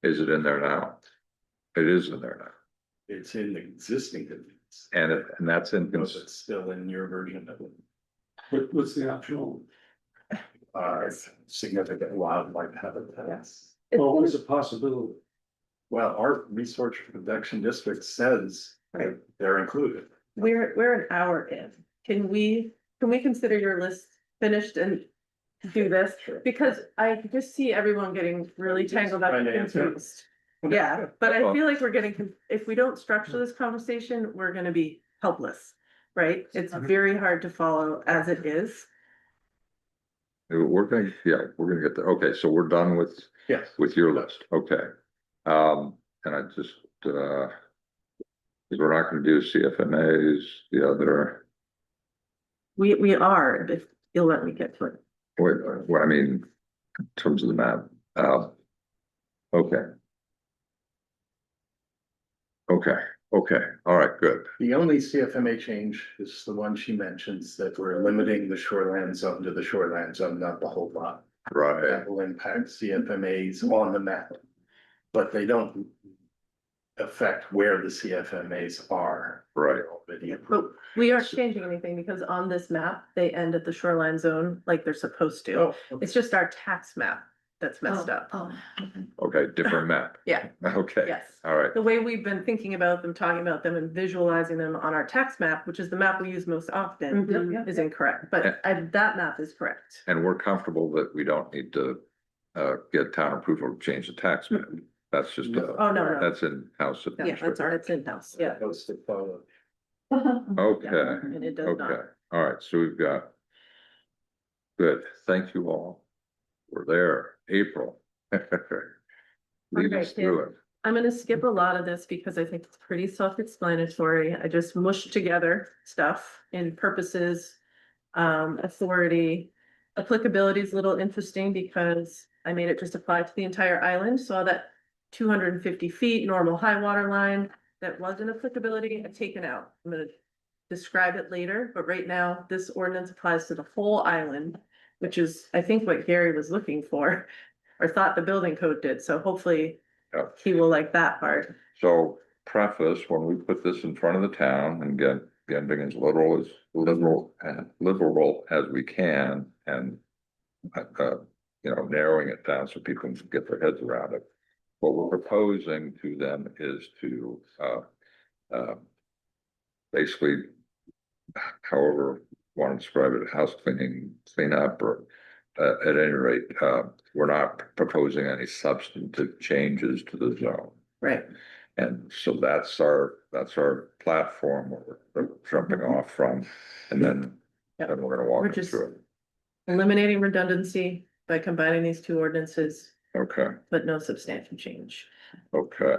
Is it in there now? It is in there now. It's in the existing ordinance. And that's in, But it's still in your version of it. What's the optional? Significant wildlife habitats. Oh, it's a possibility. Well, our resource protection district says Right. they're included. We're an hour in. Can we consider your list finished and do this? Because I just see everyone getting really tangled up and Trying to answer. confused. Yeah, but I feel like we're getting, if we don't structure this conversation, we're gonna be helpless, right? It's very hard to follow as it is. we're gonna get there. Okay, so we're done Yes. with your list. Okay. And I just, we're not gonna do CFMAs, the other, We are, if you'll let me get to it. what I mean, in terms of the map. Okay. Okay, all right, good. The only CFMA change is the one she mentions, that we're limiting the shoreland zone to the shoreland zone, not the whole lot. Right, That will impact CFMAs on the map. But they don't affect where the CFMAs are. right. Already approved. But we aren't changing anything because on this map, they end at the shoreline zone like they're supposed to. Oh, It's just our tax map that's messed up. Oh, Okay, different map. Yeah, Okay, yes. all right. The way we've been thinking about them, talking about them and visualizing them on our tax map, which is the map we use most often, Mhm. is incorrect, but that map is correct. And we're comfortable that we don't need to get town approval to change the tax map. That's just, Oh, no, that's in-house. Yeah, that's our- It's in-house, yeah. Goes to follow. Okay, And it does okay, not. all right, so we've got. Good, thank you all. We're there, April. Lead us through it. I'm gonna skip a lot of this because I think it's pretty self-explanatory. I just mushed together stuff in purposes, authority. Applicability is a little interesting because I made it just apply to the entire island, so that 250 feet normal high water line that was an applicability, I've taken out. I'm gonna describe it later, but right now, this ordinance applies to the whole island, which is, I think, what Gary was looking for, or thought the building code did, so hopefully Yeah. he will like that part. So preface, when we put this in front of the town and get being as liberal as we can and narrowing it down so people can get their heads around it. What we're proposing to them is to basically, however you want to describe it, house cleanup, or at any rate, we're not proposing any substantive changes to the zone. Right. And so that's our platform where we're jumping off from, and then Yep. we're gonna walk We're them just- through Eliminating redundancy by combining these two ordinances, it. Okay, but no substantial change. okay,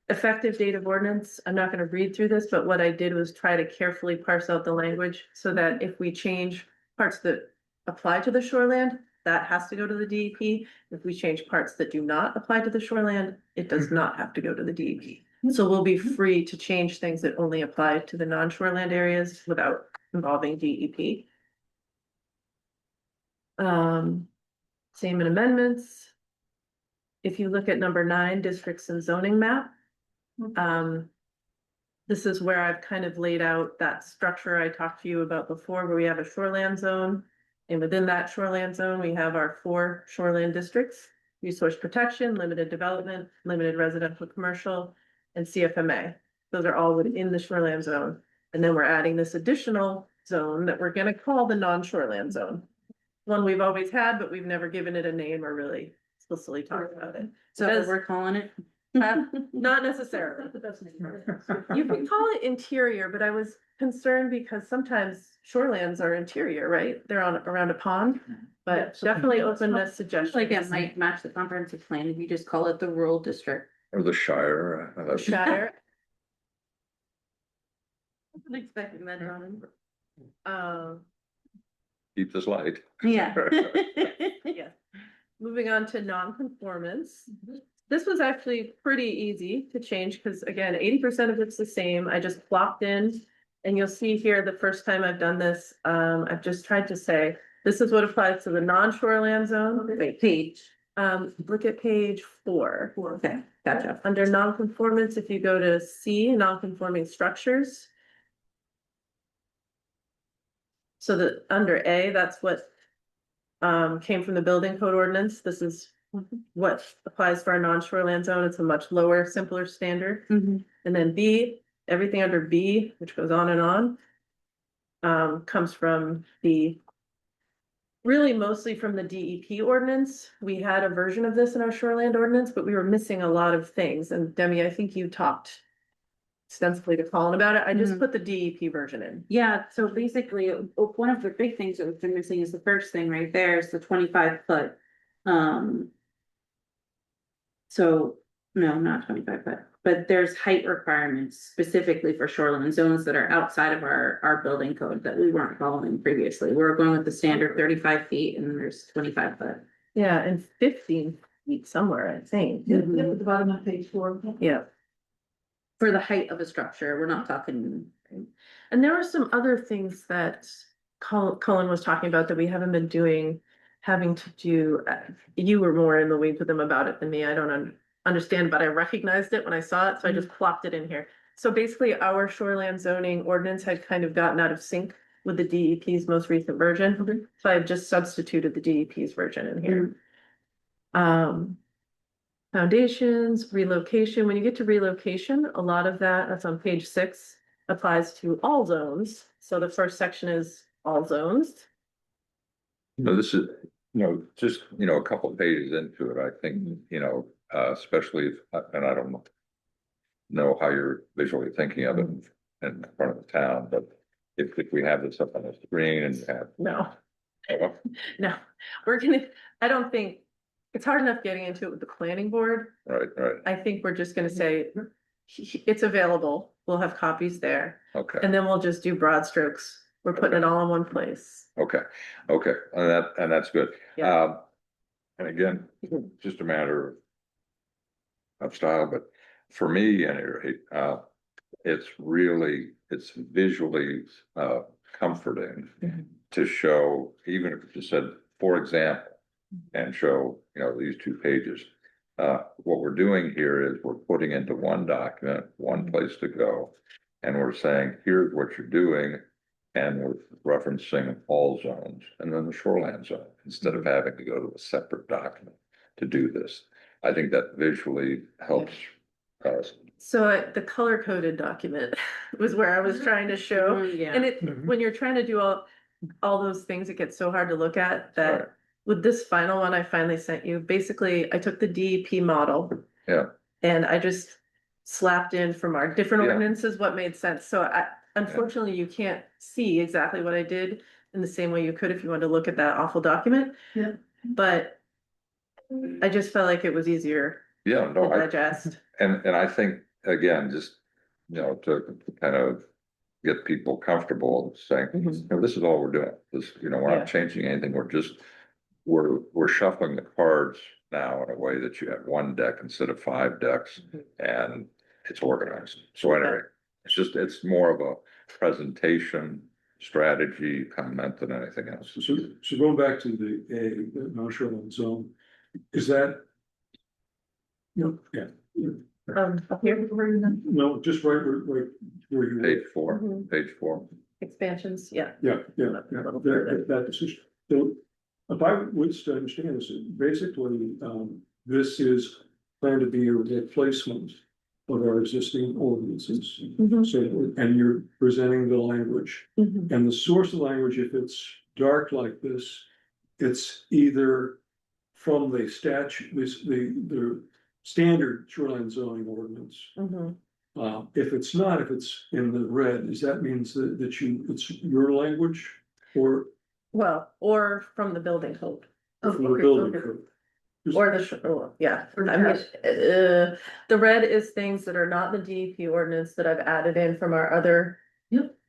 Effective date of ordinance, I'm not gonna read through this, but what I did was try to carefully parse out the language so that if we change parts that apply to the shoreland, that has to go to the DEP. If we change parts that do not apply to the shoreland, it does not have to go to the DEP. So we'll be free to change things that only apply to the non-shoreland areas without involving DEP. Same in amendments. If you look at number 9, districts and zoning map. This is where I've kind of laid out that structure I talked to you about before, where we have a shoreland zone. And within that shoreland zone, we have our 4 shoreland districts: resource protection, limited development, limited residential commercial, and CFMA. Those are all within the shoreland zone. And then we're adding this additional zone that we're gonna call the non-shoreland zone. One we've always had, but we've never given it a name or really explicitly talked about it. So Does- we're calling it. Not necessarily. You can call it interior, but I was concerned because sometimes shorelands are interior, right? They're around a pond, but definitely open to suggestions. Like it might match the comprehensive plan if you just call it the rural district. or the Shire. Shire. Wasn't expecting that, John. Keep this light. Yeah. Yes. Moving on to non-conformance. this was actually pretty easy to change, because again, 80% of it's the same, I just plopped in. And you'll see here, the first time I've done this, I've just tried to say, this is what applies to the non-shoreland zone. Wait, page. Look at page 4. Okay, gotcha. Under non-conformance, if you go to C, non-conforming structures. So that under A, that's what came from the building code ordinance. This is what applies for our non-shoreland zone. It's a much lower, simpler standard. Mhm. And then B, everything under B, which goes on and on, comes from really mostly from the DEP ordinance. We had a version of this in our shoreland ordinance, but we were missing a lot of things. And Demi, I think you talked extensively to Colin about it. I just Mhm. put the DEP version in. Yeah, so basically, one of the big things that we've been missing is the first thing right there is the 25 foot. So, no, not 25 foot, but there's height requirements specifically for shoreline zones that are outside of our building code that we weren't following previously. We were going with the standard 35 feet and there's 25 foot. Yeah, and 15 feet somewhere, I think. Yep, yep, at the bottom of page 4. Yeah. For the height of a structure, we're not talking. And there were some other things that Colin was talking about that we haven't been doing, having to do, you were more in the weeds with them about it than me. I don't understand, but I recognized it when I saw it, so I just plopped it in here. So basically, our shoreland zoning ordinance had kind of gotten out of sync with the DEP's most recent version. So I've just substituted the DEP's version in here. Foundations, relocation. When you get to relocation, a lot of that's on page 6, applies to all zones. So the first section is all zones. So this is, just, a couple of pages into it, I think, especially if, and I don't know how you're visually thinking of it in front of the town, but if we have this up on the screen and have. No, Oh, no, I don't think, it's hard enough getting into it with the planning board. right, I think we're just gonna say, it's available. We'll have copies there. okay, And then we'll just do broad strokes. We're putting it all in one place. okay, and that's good. Yeah. And again, just a matter of style, but for me, at any rate, it's visually comforting Mhm. to show, even if it just said, for example, and show, these 2 pages. What we're doing here is we're putting into one document, one place to go. And we're saying, here's what you're doing. And we're referencing all zones and then the shoreline zone, instead of having to go to a separate document to do this. I think that visually helps us. So the color coded document was where I was trying to show. Yeah. And Mhm. when you're trying to do all those things, it gets so hard to look at that. Right. With this final one I finally sent you, basically I took the DEP model. Yeah. And I just slapped in from our different Yeah. ordinances what made sense. So unfortunately, you can't see exactly what I did in the same way you could if you wanted to look at that awful document. Yeah. But I just felt like it was easier Yeah, to no, digest. and I think, again, just, to kind of get people comfortable saying, Mhm. this is all we're doing. This, we're Yeah. not changing anything. We're shuffling the cards now in a way that you have one deck instead of 5 decks, Mhm. and it's organized. So anyway, it's more of a presentation strategy comment than anything else. So going back to the non-shoreline zone, is that? Yeah, Up here, no, just right where you. Page 4, Mhm. page 4. expansions, yeah. Yeah, A little that, further. that decision. So if I was to understand this, basically, this is planned to be a replacement of our existing ordinances. Mhm. So, and you're presenting the language, Mhm. and the source of language, if it's dark like this, it's either from the statute, the standard shoreline zoning ordinance. Mhm. If it's not, if it's in the red, does that means that it's your language or Well, or from the building code. from the building code? Or yeah, I mean, the red is things that are not the DEP ordinance that I've added in from our other,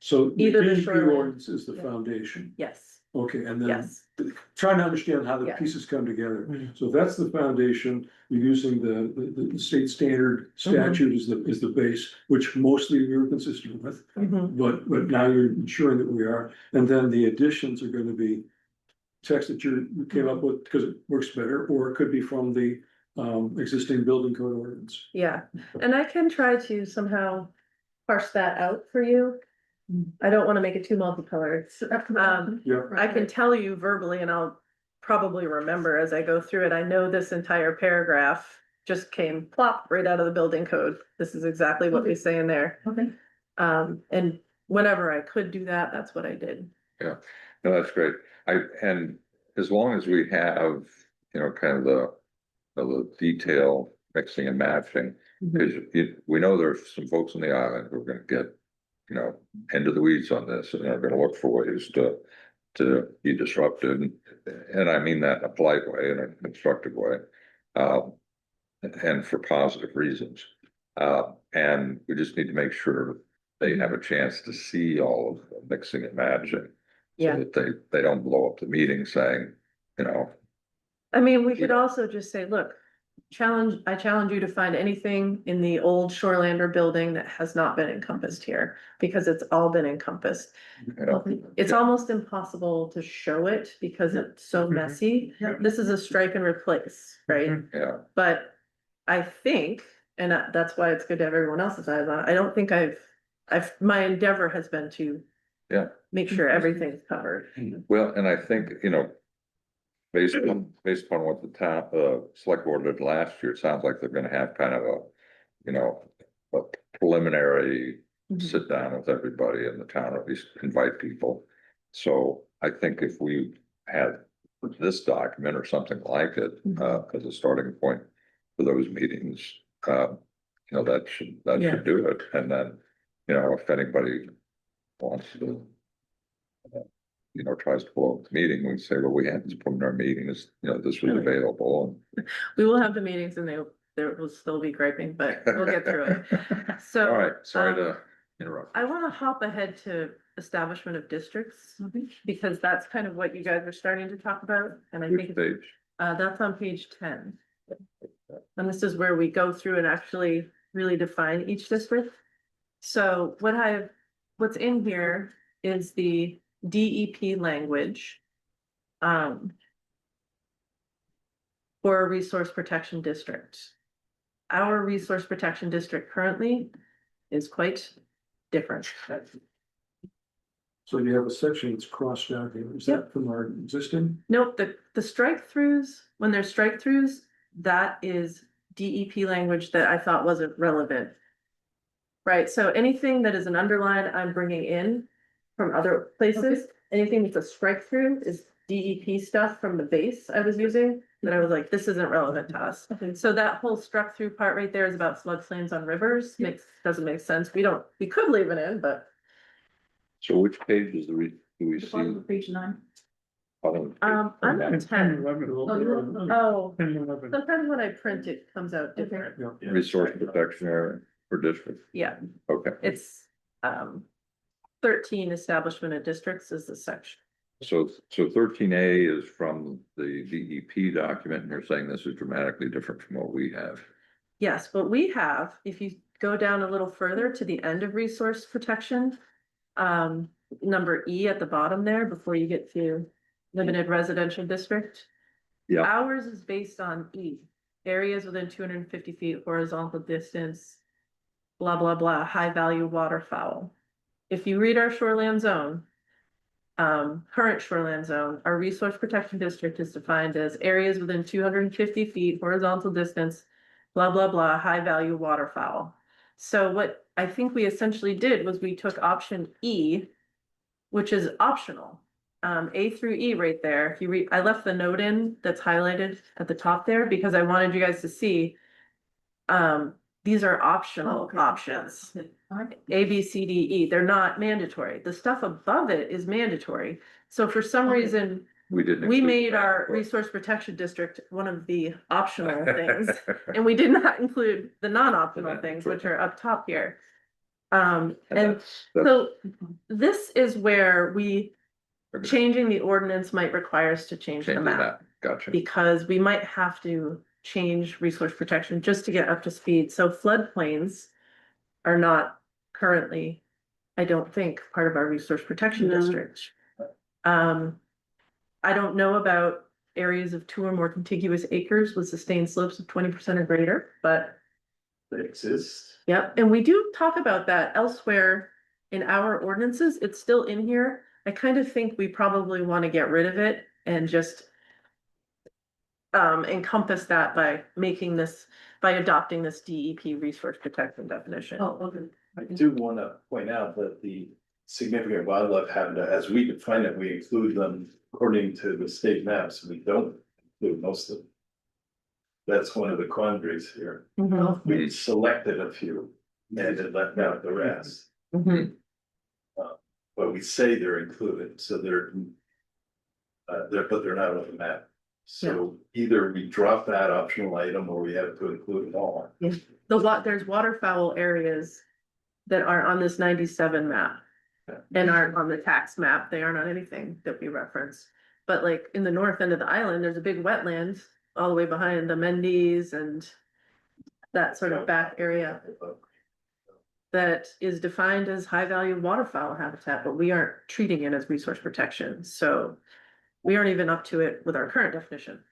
So the Either the DEP shoreline- ordinance is the Yeah. foundation. yes. Okay, and then Yes, trying to understand how the Yeah. pieces come together. So that's the foundation, you're using the state standard statute is the base, which mostly we were consistent with. Mhm. But now you're ensuring that we are, and then the additions are gonna be text that you came up with because it works better, or it could be from the existing building code ordinance. Yeah, and I can try to somehow parse that out for you. I don't wanna make it too multicolored. Yeah, I can tell you verbally and I'll probably remember as I go through it. I know this entire paragraph just came plop right out of the building code. This is exactly what we say in there. Okay. And whenever I could do that, that's what I did. No, that's great. And as long as we have, kind of the detail mixing and matching, because we know there's some folks on the island who are gonna get, into the weeds on this, and they're gonna look for ways to be disruptive. And I mean that in a polite way, in a constructive way, and for positive reasons. And we just need to make sure they have a chance to see all of the mixing and matching. Yeah. So that they don't blow up the meeting saying, I mean, we could also just say, look, I challenge you to find anything in the old Shorelander building that has not been encompassed here, because it's all been encompassed. It's almost impossible to show it because it's so messy. This is a strike and replace, right? yeah, But I think, and that's why it's good to have everyone else's eyes on it. I don't think my endeavor has been to Yeah. make sure everything's covered. well, and I think, based upon what the town, select board did last year, it sounds like they're gonna have kind of a preliminary sit down with everybody in the town, or at least invite people. So I think if we had this document or something like it, as a starting point for those meetings, that should do it. And then, if anybody wants to, tries to blow up the meeting, we say, well, we had this preliminary meeting, this was available. We will have the meetings and there will still be griping, but we'll get through it. So. All right, sorry to interrupt. I wanna hop ahead to establishment of districts, because that's kind of what you guys are starting to talk about, and I think Which page? that's on page 10. And this is where we go through and actually really define each district. So what's in here is the DEP language. For a resource protection district. Our resource protection district currently is quite different. so you have a section that's crossed out here, is that from our existing? Nope, the strike throughs, when there's strike throughs, that is DEP language that I thought wasn't relevant. Right, so anything that is an underline, I'm bringing in from other places. Anything that's a strike through is DEP stuff from the base I was using, that I was like, this isn't relevant to us. So that whole struck through part right there is about floodplains on rivers, doesn't make sense. We could leave it in, but. So which pages do we see? Page 9. Bottom? I'm on 10. Oh, 10, 11. sometimes when I print it comes out different. Yeah. Resource protection area for district, Yeah, okay. it's 13 establishment of districts is the section. So 13A is from the DEP document, and you're saying this is dramatically different from what we have. Yes, but we have, if you go down a little further to the end of resource protection, number E at the bottom there, before you get to limited residential district. Yeah. Ours is based on E, areas within 250 feet horizontal distance, blah, blah, blah, high value waterfowl. If you read our shoreland zone, current shoreland zone, our resource protection district is defined as areas within 250 feet horizontal distance, blah, blah, blah, high value waterfowl. So what I think we essentially did was we took option E, which is optional. A through E right there. If you read, I left the note in that's highlighted at the top there because I wanted you guys to see. These are optional options. A, B, C, D, E. They're not mandatory. The stuff above it is mandatory. So for some reason, We didn't. we include made that. our resource protection district one of the optional things. And we did not include the non-optional things, which are up top here. And that's- so this is where we changing the ordinance might require us to change the Changing map. that, gotcha. Because we might have to change resource protection just to get up to speed. So floodplains are not currently, I don't think, part of our resource protection No. district. I don't know about areas of 2 or more contiguous acres with sustained slopes of 20% or greater, but It exists. yep, and we do talk about that elsewhere in our ordinances. It's still in here. I kind of think we probably want to get rid of it and just encompass that by adopting this DEP resource protection definition. Oh, okay. I do wanna point out that the significant wildlife habitat, as we define it, we include them according to the state maps, we don't include most of them. That's one of the quandaries here. Mhm, We selected a few and then left out the rest, mhm. but we say they're included, so but they're not on the map. So either we drop that optional item or we have to include it all. There's waterfowl areas that are on this 97 map. And aren't on the tax map. They aren't on anything that we reference. But like in the north end of the island, there's a big wetland all the way behind the Mendes and that sort of back area that is defined as high value waterfowl habitat, but we aren't treating it as resource protection. So we aren't even up to it with our current definition.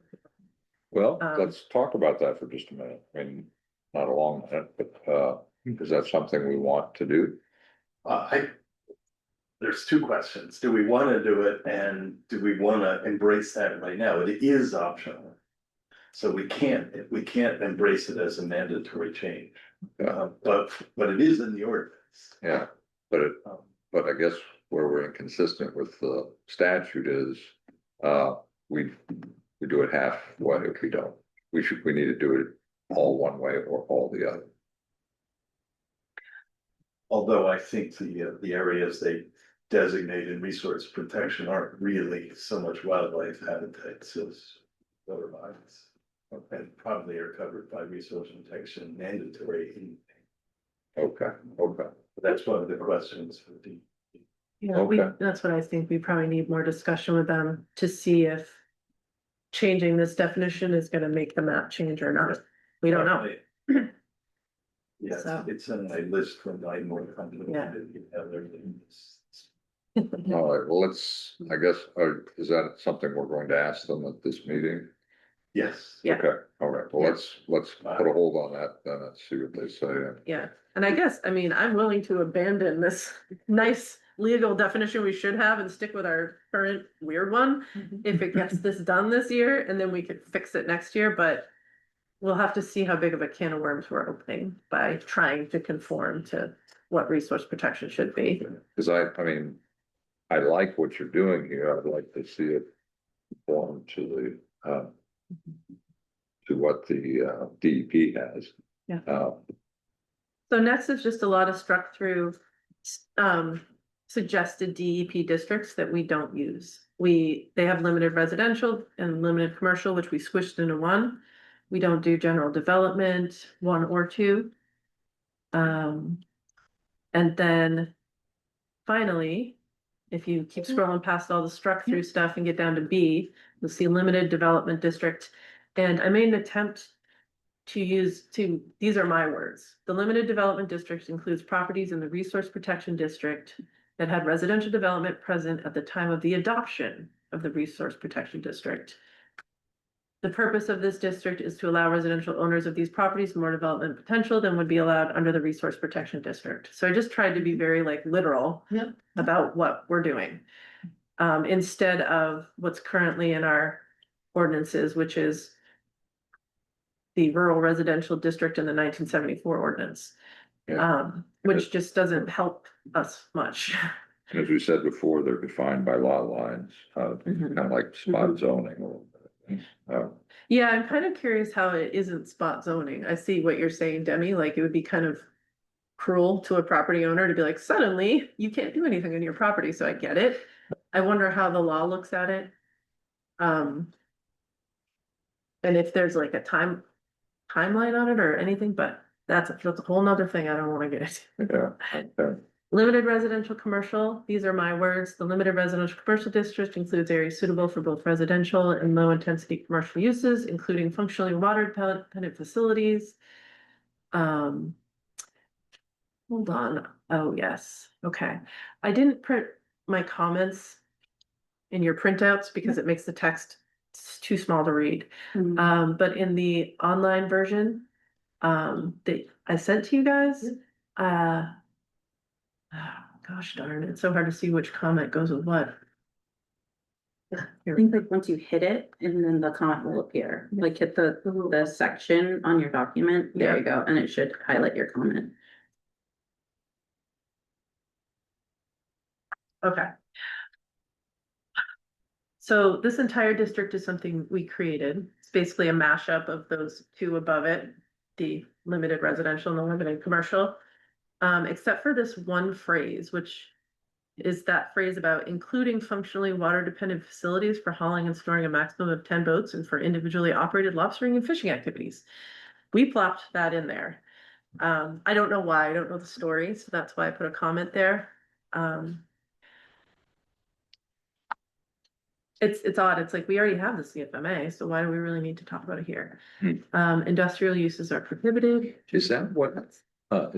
Well, Um, let's talk about that for just a minute. I mean, not a long minute, but, is that something we want to do? There's two questions. Do we wanna do it and do we wanna embrace that right now? It is optional. So we can't embrace it as a mandatory change. Yeah. But it is in the ordinance. Yeah, but Um, I guess where we're inconsistent with the statute is, we do it halfway if we don't. We need to do it all one way or all the other. Although I think the areas they designate in resource protection aren't really so much wildlife habitats as otherwise. And probably are covered by resource protection mandatory. Okay, okay. That's one of the questions for the. Yeah, Okay. that's what I think. We probably need more discussion with them to see if changing this definition is gonna make the map change or not. We don't know. Yes, So. it's in my list from 9 more companies. Yeah. All right, well, I guess, is that something we're going to ask them at this meeting? Yes. Yeah. Okay, all right, well, Yeah. let's put a hold on that then and see what they say. Yeah, and I guess, I mean, I'm willing to abandon this nice legal definition we should have and stick with our current weird one. If it gets this done this year, and then we could fix it next year, but we'll have to see how big of a can of worms we're opening by trying to conform to what resource protection should be. Cause I mean, I like what you're doing here. I'd like to see it conform to what the DEP has. Yeah. Uh, So next is just a lot of struck through suggested DEP districts that we don't use. They have limited residential and limited commercial, which we squished into one. We don't do general development, 1 or 2. And then finally, if you keep scrolling past all the struck through stuff and get down to B, you'll see limited development district. And I made an attempt these are my words. The limited development district includes properties in the resource protection district that had residential development present at the time of the adoption of the resource protection district. The purpose of this district is to allow residential owners of these properties more development potential than would be allowed under the resource protection district. So I just tried to be very literal about what we're doing. Instead of what's currently in our ordinances, which is the rural residential district in the 1974 ordinance. Which just doesn't help us much. And as we said before, they're defined by lot lines, Mhm. kind of like spot zoning or. Yeah, I'm kind of curious how it isn't spot zoning. I see what you're saying, Demi, like it would be kind of cruel to a property owner to be like, suddenly you can't do anything on your property, so I get it. I wonder how the law looks at it. And if there's like a timeline on it or anything, but that's a whole nother thing I don't want to get into. Yeah, okay. Limited residential commercial, these are my words, the limited residential commercial district includes areas suitable for both residential and low intensity commercial uses, including functionally water dependent facilities. Hold on, oh, yes, okay, I didn't print my comments in your printouts because it makes the text too small to read. Mhm. But in the online version, that I sent to you guys, gosh darn, it's so hard to see which comment goes with what. I Here. think like once you hit it and then the comment will appear, like hit the section on your document, there you go, and it should highlight your comment. Okay. So this entire district is something we created. It's basically a mashup of those two above it, the limited residential and the limited commercial. Except for this one phrase, which is that phrase about including functionally water dependent facilities for hauling and storing a maximum of 10 boats and for individually operated lobstering and fishing activities. We plopped that in there. I don't know why, I don't know the story, so that's why I put a comment there. It's odd, it's like we already have the CFMA, so why do we really need to talk about it here? Industrial uses are prohibited. Is that what, what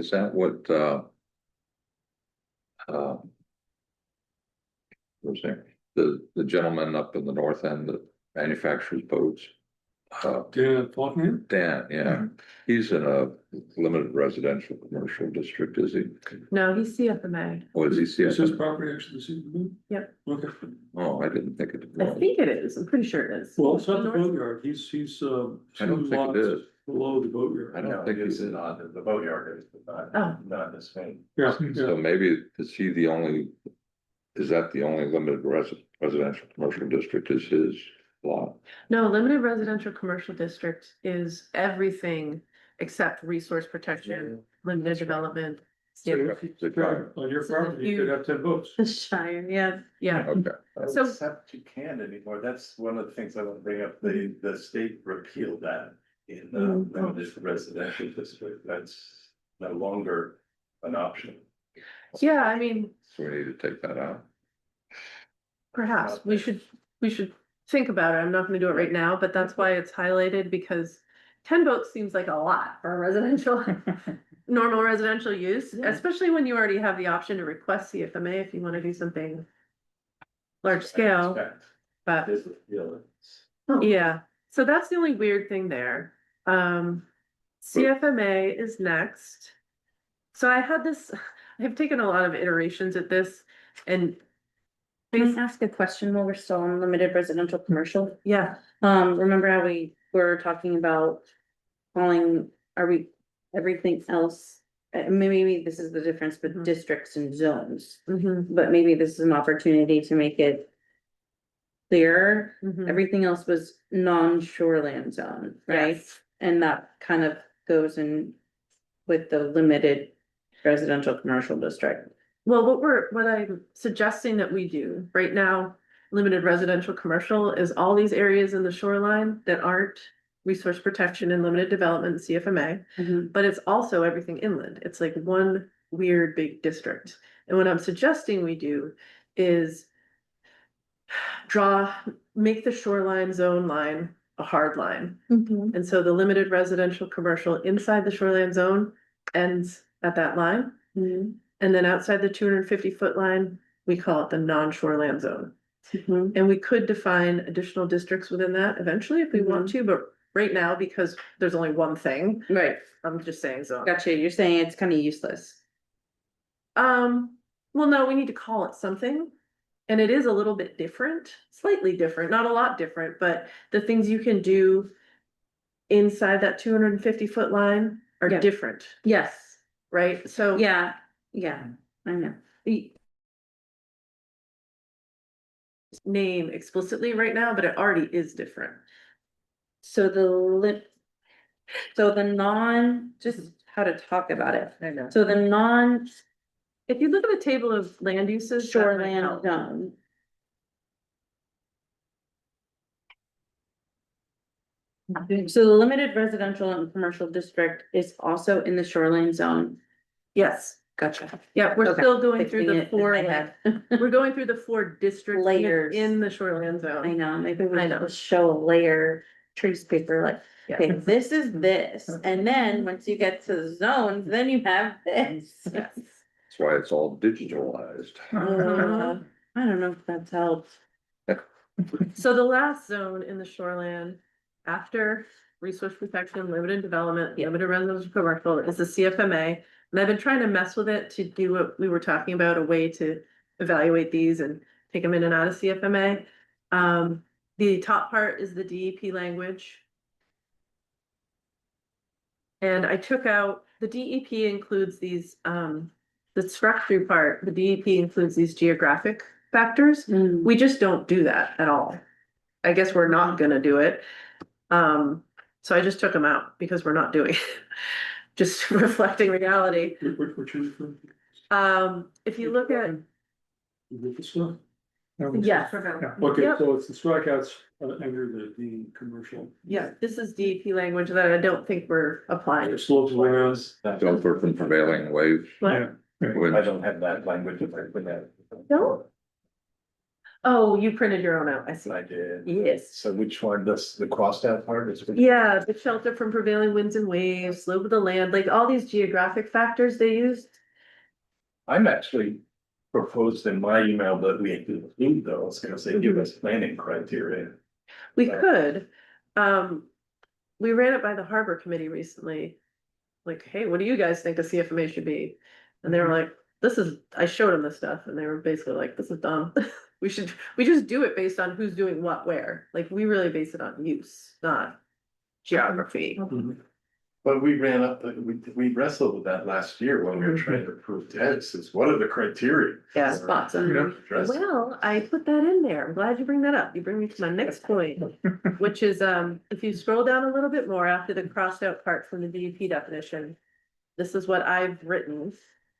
was there? The gentleman up in the north end that manufactures boats. Dan Faulkner? Dan, yeah, he's in a limited residential commercial district, is he? No, he's CFMA. Or is he? Is his property actually the same? Yep. Okay, Oh, I didn't think it I was. think it is, I'm pretty sure it is. well, it's not the North- boatyard, he's, I don't two think it lots is. below the boatyard. I don't think it's it's- not, the boatyard is, but Oh. not this thing. Yeah, So maybe is he the only, is that the only limited residential commercial district is his lot? No, limited residential commercial district is everything except resource protection, limited development. so if you drive on your property, you could have 10 boats. The Shire, yeah. Yeah, Okay, So- Except you can't anymore, that's one of the things I want to bring up, the state repealed that in limited residential district, that's no longer an option. yeah, I mean, so we need to take that out. perhaps we should think about it. I'm not gonna do it right now, but that's why it's highlighted because 10 boats seems like a lot for a residential, normal residential use, Yeah. especially when you already have the option to request CFMA if you wanna do something large scale, but There's the deal. yeah, so that's the only weird thing there. CFMA is next. So I had this, I've taken a lot of iterations at this and Can I ask a question while we're still on limited residential commercial? yeah, Remember how we were talking about calling, are we, everything else? Maybe this is the difference with Mhm. districts and zones, mhm, but maybe this is an opportunity to make it clearer. mhm. Everything else was non-shoreland zone, right? Yes. And that kind of goes in with the limited residential commercial district. Well, what I'm suggesting that we do right now, limited residential commercial is all these areas in the shoreline that aren't resource protection and limited development CFMA, but it's also everything inland. It's like one weird big district. And what I'm suggesting we do is make the shoreline zone line a hard line. And so the limited residential commercial inside the shoreline zone ends at that line. And then outside the 250-foot line, we call it the non-shoreline zone. And we could define additional districts within that eventually if we want to, but right now, because there's only one thing, Right, I'm just saying zone. gotcha, you're saying it's kind of useless. Well, no, we need to call it something. And it is a little bit different, slightly different, not a lot different, but the things you can do inside that 250-foot line are Yeah. different, Yes, right? So yeah, I know. the name explicitly right now, but it already is different. So just how to talk about it. I know. So the non If you look at the table of land uses. that might shoreland help. zone. So the limited residential and commercial district is also in the shoreline zone. Yes, Gotcha. Yeah, we're Okay. still going through Fixing the it in four, my head. we're going through the 4 districts Layers. in the shoreline I zone. know, maybe we I know. should just show a layer trace paper, like, Yeah. okay, this is this, and then once you get to the zones, then you have this. Yes. That's why it's all digitalized. I don't know if that's helped. So the last zone in the shoreland, after resource protection, limited development, Yeah. limited residential commercial, is the CFMA. And I've been trying to mess with it to do what we were talking about, a way to evaluate these and take them in and out of CFMA. The top part is the DEP language. And I took out, the DEP includes these, the structure part, the DEP includes these geographic factors. Mm. We just don't do that at all. I guess we're not gonna do it. So I just took them out because we're not doing it. Just reflecting reality. Which is for. If you look at, With the stuff? yes, Yeah, okay, Yep. so it's the strikeouts under the commercial. yeah, this is DEP language that I don't think we're applying. It slopes around. Shelter from prevailing waves. Yeah. Winds. I don't have that language if I put that. No? Oh, you printed your own out, I see. I did. Yes. So which one, does the crossed out part is? Yeah, the shelter from prevailing winds and waves, slope of the land, like all these geographic factors they used. I'm actually proposed in my email that we include those, because they give us planning criteria. We could, we ran it by the harbor committee recently. Like, hey, what do you guys think the CFMA should be? And they were like, this is, I showed them this stuff and they were basically like, this is dumb. We just do it based on who's doing what where. Like, we really base it on use, not geography. But we ran up, we wrestled with that last year when we were trying to approve TEDs, is what are the criteria? Yeah. Spots Yeah. under. Well, I put that in there. I'm glad you bring that up. You bring me to my next point, which is, if you scroll down a little bit more after the crossed out part from the DEP definition. This is what I've written.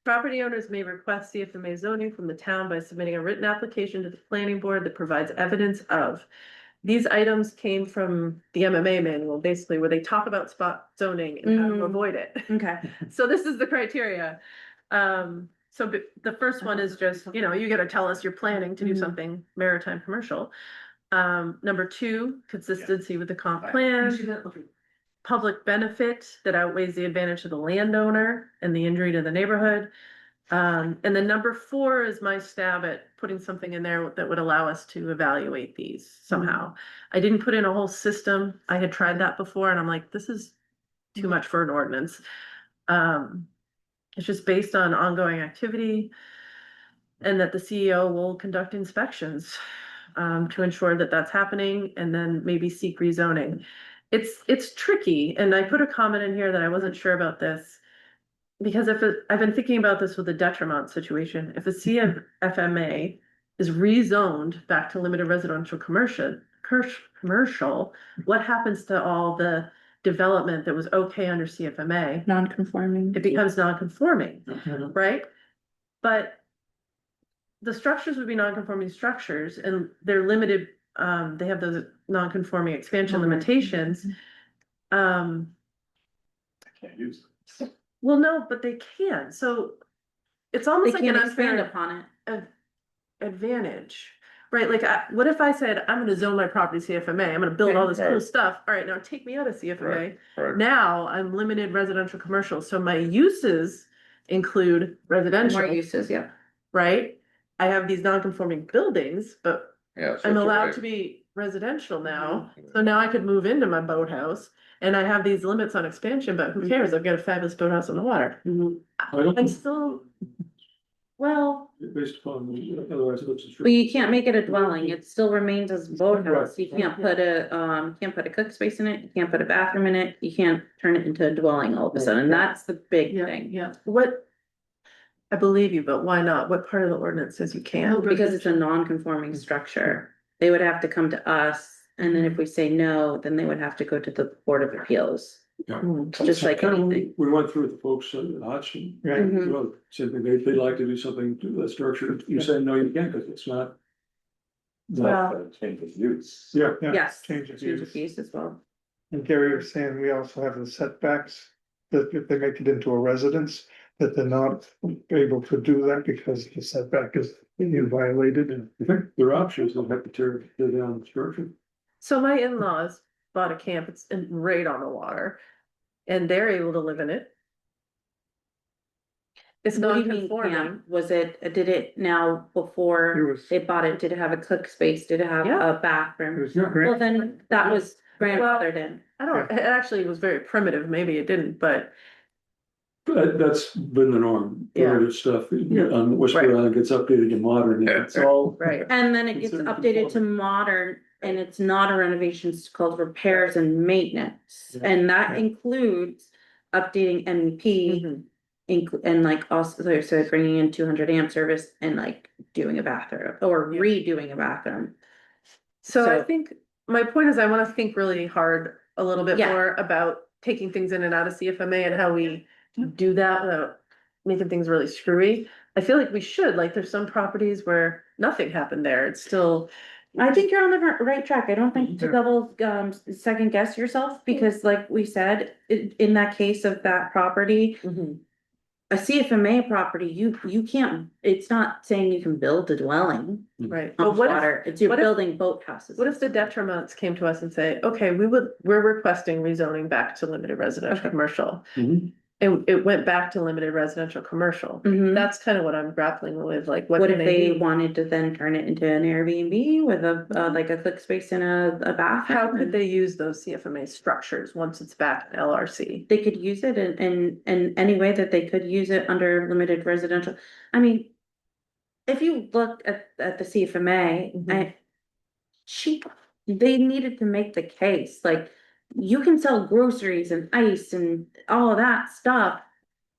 Property owners may request CFMA zoning from the town by submitting a written application to the planning board that provides evidence of. These items came from the MMA manual, basically, where they talk about spot zoning and how to Mm. avoid it. Okay, So this is the criteria. The first one is just, you gotta tell us you're planning to do Mhm. something maritime commercial. Number 2, consistency with the comp plan. Public benefit that outweighs the advantage to the landowner and the injury to the neighborhood. And then number 4 is my stab at putting something in there that would allow us to evaluate these somehow. I didn't put in a whole system. I had tried that before and I'm like, this is too much for an ordinance. It's just based on ongoing activity. And that the CEO will conduct inspections to ensure that that's happening and then maybe seek rezoning. It's tricky, and I put a comment in here that I wasn't sure about this. Because I've been thinking about this with the Detremont situation, if a CFMA is rezoned back to limited residential commercial, what happens to all the development that was okay under CFMA? non-conforming. It becomes non-conforming, right? But the structures would be non-conforming structures and they're limited, they have those non-conforming expansion Okay. limitations. I can't use them. Well, no, but they can, so it's They almost like an can't expand unfair upon it. advantage, right? Like, what if I said, I'm gonna zone my property CFMA, I'm gonna build all this cool Right. stuff, all right, now take me out of CFMA. Right. Now I'm limited residential commercial, so my uses include residential, More uses, yeah. right? I have these non-conforming buildings, but Yes. I'm that's allowed right. to be residential now, so now I could move into my boathouse. And I have these limits on expansion, but who cares? I've got a fabulous boathouse on the water. I don't, I'm still, well, based upon, otherwise it looks. But you can't make it a dwelling, it still remains as a boathouse, you can't put a cook space in it, you can't put a bathroom in it, you can't turn it into a dwelling all of a sudden, that's the big thing. yeah, what? I believe you, but why not? What part of the ordinance says you can't? Because it's a non-conforming structure, they would have to come to us, and then if we say no, then they would have to go to the Board of Appeals. Just like anything. We went through with the folks at Hodgson. Mhm. Well, said they'd like to do something to that structure, you said, no, you can't, because it's not. Well- Change of use. Yeah. Yes. Change of Change of use. use as well. And Gary was saying we also have the setbacks, that if they make it into a residence, that they're not able to do that because the setback is being violated and. I think there are options, they'll have to tear down the structure. So my in-laws bought a camp, it's right on the water, and they're able to live in it. It's What do you mean, non-conforming. camp? Was it, did it now before It was- they bought it, did it have a cook space? Did it have Yeah. a bathroom? It was Yeah. Well, then that was grandfathered in. I don't, it actually was very primitive, maybe it didn't, but That's been the norm, Yeah. primitive stuff, on Westwood Island gets updated to modern, and it's all. right, And then it gets Considered updated to conforming. modern, and it's not a renovation, it's called repairs and maintenance. Yeah. And that includes updating MEP, Mhm. and like also, so bringing in 200 amp service and like doing a bathroom or Yeah. redoing a bathroom. So I So- think, my point is I wanna think really hard a little bit Yeah. more about taking things in and out of CFMA and how we do that without making things really screwy. I feel like we should, like, there's some properties where nothing happened there, it's still. I think you're on the right track. I don't think to Yeah. double, second guess yourself, because like we said, in that case of that property, a CFMA property, you can't, it's not saying you can build a dwelling Right, but on what if, water, it's you're what if- building boathouses. what if the detriments came to us and say, okay, we're requesting rezoning back to limited residential commercial? Mhm. And it went back to limited residential commercial. Mhm. That's kind of what I'm grappling with, like, what What can if they they do? wanted to then turn it into an Airbnb with a, like a cook space and a bathroom? How could they use those CFMA structures once it's back in LRC? They could use it in any way that they could use it under limited residential. I mean, if you look at the CFMA, Mhm. they needed to make the case, like, you can sell groceries and ice and all of that stuff.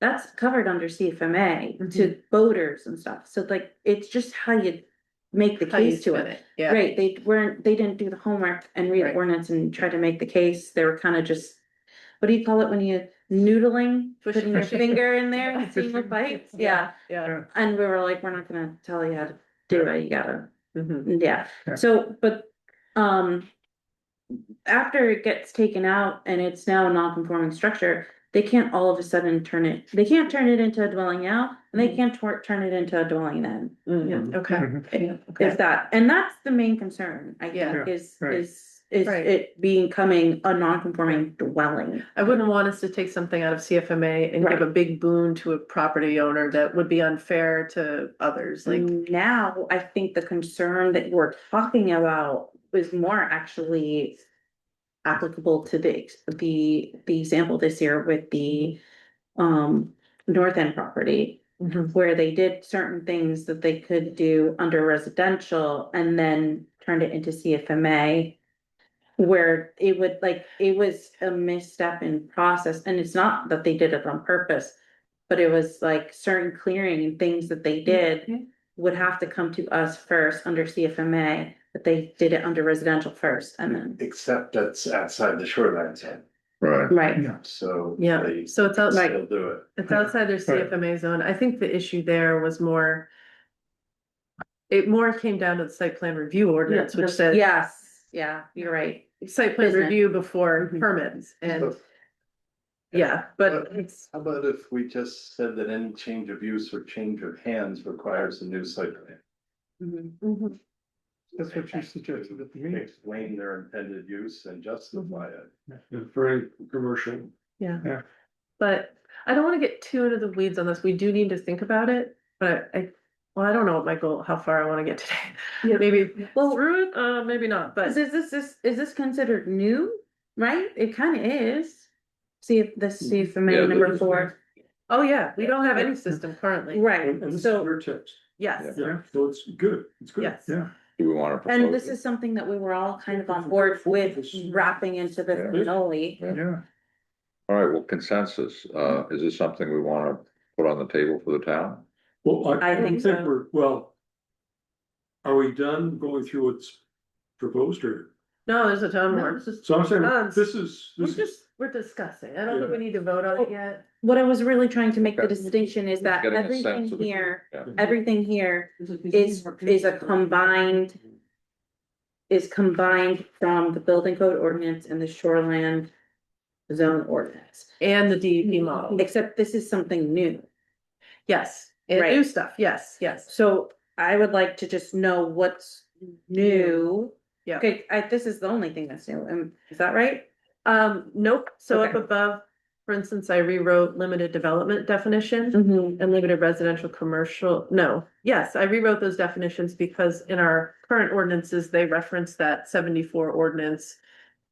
That's covered under CFMA to boaters and stuff. So like, it's just how you make the How you case to spin it. Yeah, Right, they didn't do the homework and read the Right. ordinance and try to make the case, they were kind of just. What do you call it when you noodling, putting your Pushing. finger in there and seeing what bites? Yeah, yeah. and we were like, we're not gonna tell you how to do it, you gotta, Mhm. yeah, Yeah. so, but, after it gets taken out and it's now a non-conforming structure, they can't all of a sudden they can't turn it into a dwelling now, and they can't turn it into a dwelling then. Mhm. Okay. Mhm. If that, and that's the main concern, I Yeah. think, is, right. is Right. it becoming a non-conforming dwelling. I wouldn't want us to take something out of CFMA and give a big boon to a property owner that would be unfair to others, like. Now, I think the concern that we're talking about is more actually applicable to the example this year with the North End property, Mhm. where they did certain things that they could do under residential and then turned it into CFMA. Where it would, like, it was a misstep in process, and it's not that they did it on purpose. But it was like certain clearing and things that they did would have to come to us first under CFMA, but they did it under residential first and then, Except that's outside the shoreline zone, Right. right. Yeah. so. Yeah, they so it's outside, Still do it. it's outside their CFMA zone. I think the issue there was more. It more came down to the site plan review ordinance, which said. Yes, yeah, you're right. Site plan Business. review before Mhm. permits and, So, yeah, but it's, How about if we just said that any change of use or change of hands requires a new site plan? Mhm. That's what you suggested at the meeting. Explain their intended use and justify it. And for any commercial, but I don't wanna get too into the weeds on this. We do need to think about it, but well, I don't know what my goal, how far I wanna get today. Yeah. Maybe Well- through it, maybe not, but. Is this considered new, right? It kind of is. See if CFMA Yeah, number this- 4, Oh, yeah, we don't have any system currently. right, and this is so. your text, Yes, yeah, so it's good, it's good. yes. Yeah. Do we want to And propose this it? is something that we were all kind of on board with wrapping into the Yeah. finale. Yeah. All right, well, consensus, is this something we want to put on the table for the town? Well, I think so. we're, well. Are we done going through what's proposed or, No, there's a ton more. so I'm saying, Tons. this is, We're discussing. I don't think we need to vote on it yet. What I was really trying to make the Okay. distinction is that Getting a everything sense of the- here, Yeah. everything here is a combined. Is combined from the building code ordinance and the shoreland zone ordinance, And the DEP model. except this is something new. Yes, and Right. new stuff, yes, yes. So I would like to just know what's new. Yeah. Okay, this is the only thing that's new, is that right? Nope, so up Okay. above, for instance, I rewrote limited development definition. Mm-hmm. And limited residential commercial, no, yes, I rewrote those definitions because in our current ordinances, they reference that 74 ordinance.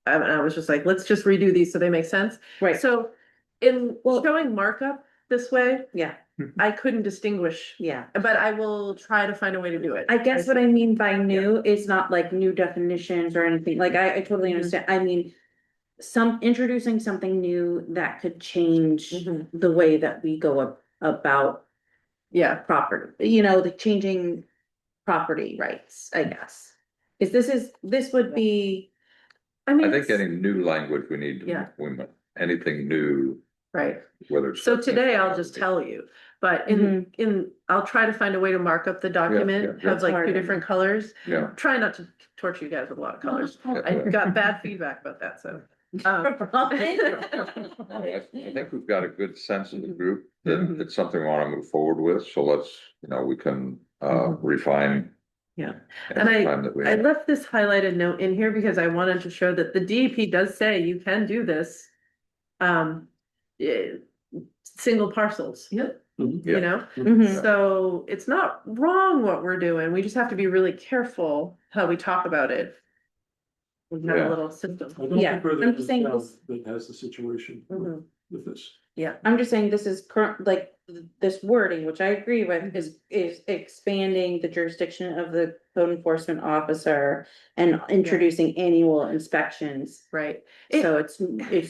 And I was just like, let's just redo these so they make sense. Right, So in Well- showing markup this way, yeah, I couldn't distinguish, yeah. but I will try to find a way to do it. I guess what I mean by new is not like new definitions or anything, like I totally Mhm. understand, I mean. Introducing something new that could change Mhm. the way that we go about Yeah, property, the changing property rights, I guess. This would be, I mean. I think it's- any new language we need, Yeah. anything new, Right. whether it's. So today I'll just tell you, but in, I'll try to find a way to mark up the document, yeah. have like two Sorry. different colors. Yeah. Try not to torture you guys with a lot of colors. Oh, I got bad feedback about that, so. I think we've got a good sense of the group, that it's something we wanna move forward with, so let's, we can, refine. Yeah. any And time that we I have. left this highlighted note in here because I wanted to show that the DEP does say you can do this. eh, Single parcels. Yep. You Yeah. know, Mhm. so it's not wrong what we're doing, we just have to be really careful how we talk about it. We have Yeah. a little system. I don't Yeah, think we're the I'm only just saying town this- that has the situation Mhm. with this. Yeah, I'm just saying this is current, like, this wording, which I agree with, is expanding the jurisdiction of the code enforcement officer. And introducing annual inspections, right. so it's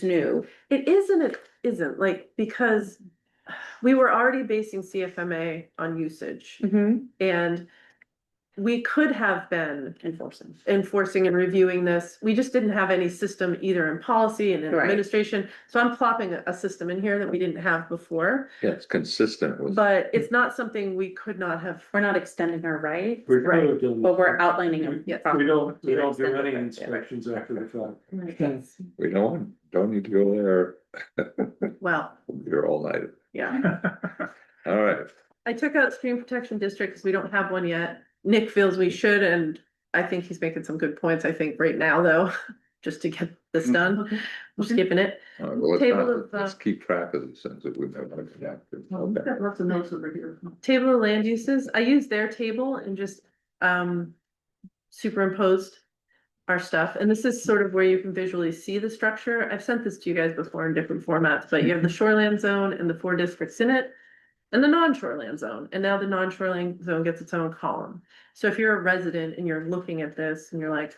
new. It isn't, it isn't, like, because we were already basing CFMA on usage, Mhm. and we could have been Enforcing. enforcing and reviewing this. We just didn't have any system either in policy and in Right. administration. So I'm plopping a system in here that we didn't have before, Yeah, it's consistent with. but it's not something we could not have. We're not extending our rights, We're Right. kind of done- but we're outlining them. Yes. We don't do Extend any it, yeah. inspections after the fact. We don't need to go there. Well, You're all night. yeah. All right. I took out stream protection district because we don't have one yet. Nick feels we should, and I think he's making some good points, I think, right now, though, just to get this done. I'm skipping it. All right, well, let's Table not, of, let's keep track of the things that we never want to get to. Okay. Lots of notes over here. Table of land uses, I used their table and just superimposed our stuff, and this is sort of where you can visually see the structure. I've sent this to you guys before in different formats, but you have the shoreland zone and the 4 districts in it. And the non-shoreland zone, and now the non-shoreland zone gets its own column. So if you're a resident and you're looking at this and you're like,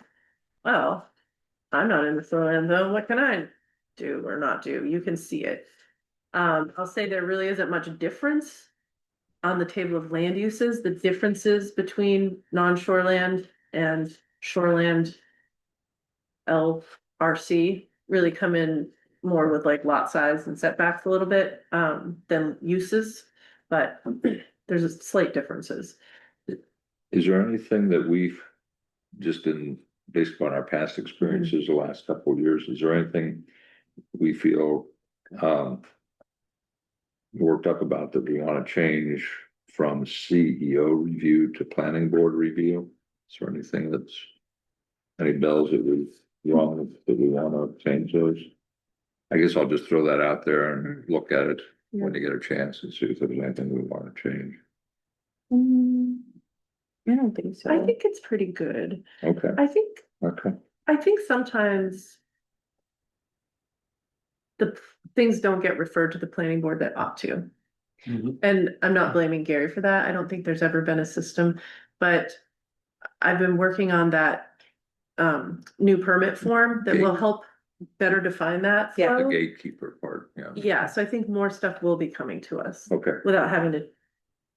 well, I'm not in the shoreland zone, what can I do or not do? You can see it. I'll say there really isn't much difference on the table of land uses. The differences between non-shoreland and shoreland LRC really come in more with like lot size and setbacks a little bit than uses, but there's a slight differences. Is there anything that we've just based upon our past experiences the last couple of years, is there anything we feel worked up about that we want to change from CEO review to planning board review? Is there anything any bells that we've wrong that we want to change those? I guess I'll just throw that out there and look at it when you get a chance and see if there's anything we want to change. I don't think so. I think it's pretty good. Okay, okay. I think sometimes the things don't get referred to the planning board that ought to. Mhm. And I'm not blaming Gary for that. I don't think there's ever been a system, but I've been working on that new permit form that will help better define that Yeah. The flow. gatekeeper part, yeah. Yeah, so I think more stuff will be coming to us Okay. without having to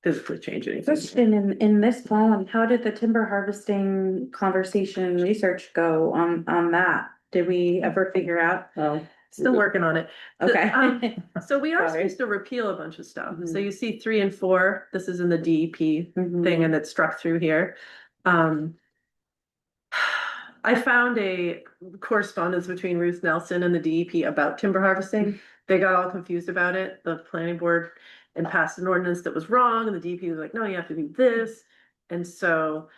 physically change anything. Question in this column, how did the timber harvesting conversation research go on that? Did we ever figure out? Oh, Still working on it. okay. So we are Sorry. supposed to repeal a bunch of stuff. So Mhm. you see 3 and 4, this is in the DEP Mhm. thing and it's struck through here. I found a correspondence between Ruth Nelson and the DEP about timber harvesting, they got all confused about it, the planning board, and passed an ordinance that was wrong, and the DP was like, no, you have to do this. And so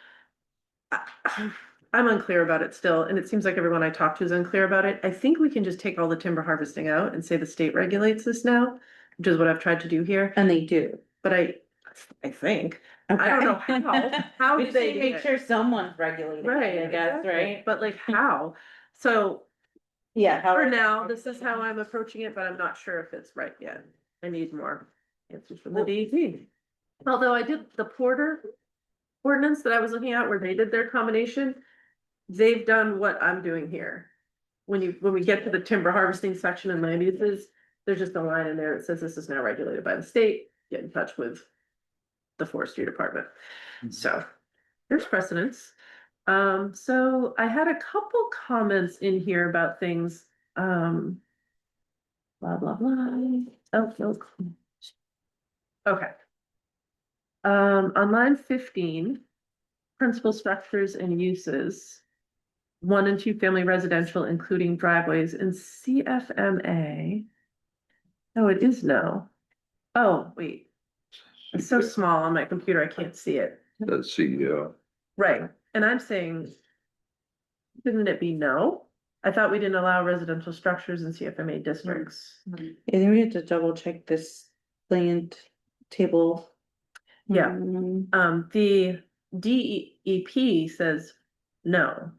I'm unclear about it still, and it seems like everyone I talk to is unclear about it. I think we can just take all the timber harvesting out and say the state regulates this now, which is what I've tried to do here, And they do. but I think, I don't know how. How We do just they need to do make it? sure someone's regulating it, I guess, exactly. right? But like how? So Yeah. for now, this is how I'm approaching it, but I'm not sure if it's right yet. I need more answers from the DEP. Although I did the Porter ordinance that I was looking at where they did their combination, they've done what I'm doing here. When we get to the timber harvesting section and land uses, there's just a line in there that says this is now regulated by the state. Get in touch with the forestry department. So there's precedence. So I had a couple comments in here about things, blah, blah, blah. Oh, no. Okay. On line 15, principal structures and uses. 1 and 2 family residential, including driveways in CFMA. Oh, it is no. Oh, wait. It's so small on my computer, I can't see it. The CEO. Right, and I'm saying, shouldn't it be no? I thought we didn't allow residential structures in CFMA districts. I think we have to double check this land table. Yeah. Mm, The DEP says no,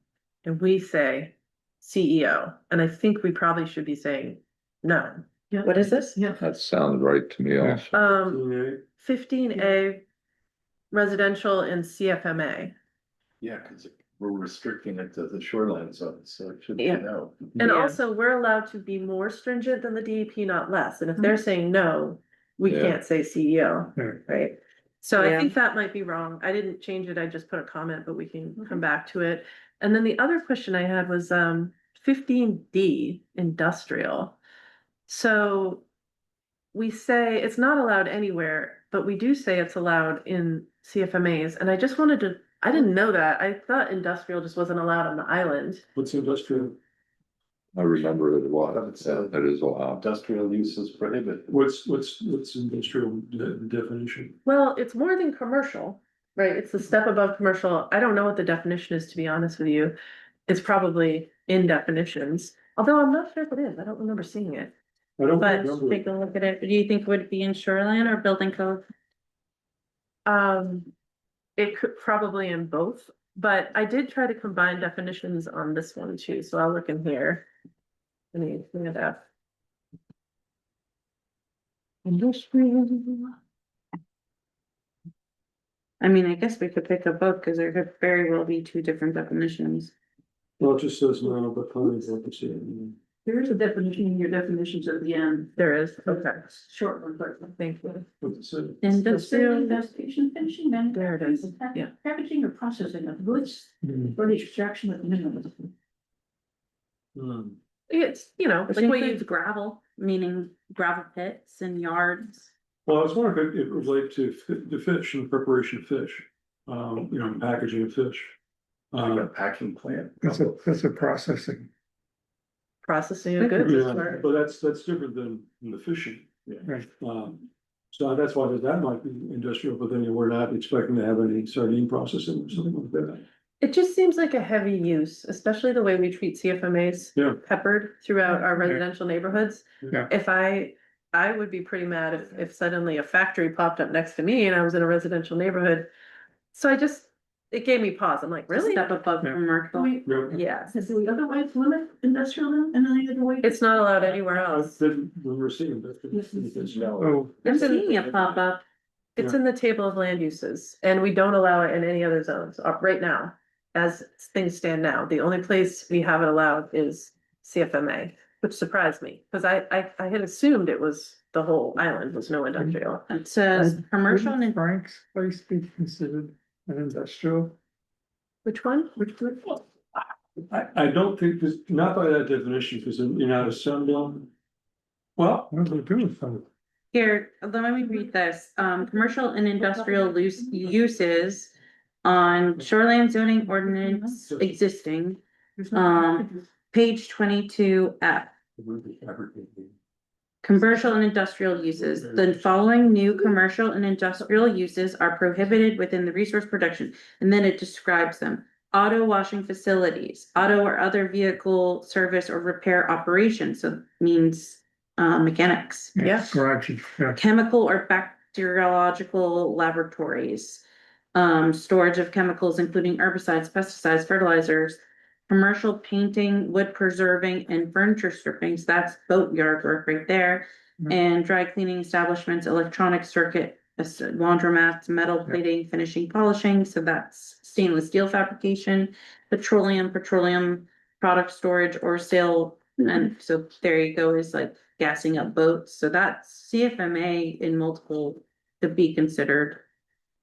and we say CEO, and I think we probably should be saying no. What is this? Yeah. That sounded right to me also. 15A residential in CFMA. Yeah, cause we're restricting it to the shoreline zone, so it should be Yeah. no. And Yeah. also, we're allowed to be more stringent than the DEP, not less, and if they're saying no, we Yeah. can't say CEO, Yeah. right? So I Yeah. think that might be wrong, I didn't change it, I just put a comment, but we can come back to it. And then the other question I had was, 15D, industrial. So we say it's not allowed anywhere, but we do say it's allowed in CFMAs, and I just wanted to, I didn't know that, I thought industrial just wasn't allowed on the island. What's industrial? I remember it was, It's, yeah, it is allowed. Industrial uses prohibited. What's industrial definition? Well, it's more than commercial, right? It's the step above commercial. I don't know what the definition is, to be honest with you. It's probably in definitions, although I'm not sure if it is. I don't remember seeing it. I don't But remember. Take a look at it. Do you think it would be in shoreline or building code? It could probably in both, but I did try to combine definitions on this one too, so I'll look in here. Let me bring it up. Industrial. I mean, I guess we could pick a book, because there could very well be 2 different definitions. Well, it just says no, but planning board can see it. There is a definition in your definitions at the end, There is, okay, short one, but thank you. What's it say? Industrial, investigation, finishing, There it is, manufacturing, yeah. packaging or processing of goods for the extraction of minerals. Hmm. It's, which like what you, includes gravel, meaning gravel pits and yards. Well, I was wondering if it related to the fish and preparation of fish, and packaging of fish. Like a packing plant. That's a processing. processing of goods. is Yeah, where- but that's different than the fishing. Right. So that's why that might be industrial, but then we're not expecting to have any sardine processing or something like that. It just seems like a heavy use, especially the way we treat CFMAs. Yeah. Peppered throughout our Yeah. residential neighborhoods. Yeah. If I would be pretty mad if suddenly a factory popped up next to me and I was in a residential neighborhood. So it gave me pause, I'm like, really? Step above Yeah. commercial. Yeah. Yes, Is the other way to limit industrial then, and any other way? it's not allowed anywhere else. Then when we're seeing that. No. Oh, I'm seeing it pop up. It's in the table of land uses, and we don't allow it in any other zones, right now. As things stand now, the only place we have it allowed is CFMA, which surprised me, because I had assumed it was the whole island was no industrial. It says commercial wouldn't and Frank's place be considered an industrial? Which one? I don't think, not by that definition, because you're not assembling. Well, What do they do with them? here, let me read this. Commercial and industrial uses on shoreline zoning ordinance existing, page 22F. Commercial and industrial uses, the following new commercial and industrial uses are prohibited within the resource protection, and then it describes them. Auto washing facilities, auto or other vehicle service or repair operations, so means mechanics. Yeah. Garages, yeah. Chemical or bacteriological laboratories. Storage of chemicals, including herbicides, pesticides, fertilizers, commercial painting, wood preserving, and furniture strippings, that's boatyard work right there. Mhm. And dry cleaning establishments, electronic circuit, laundromats, metal plating, finishing, polishing, so that's stainless steel fabrication, petroleum product storage or sale. And so there you go, is like gassing up boats, so that's CFMA in multiple to be considered.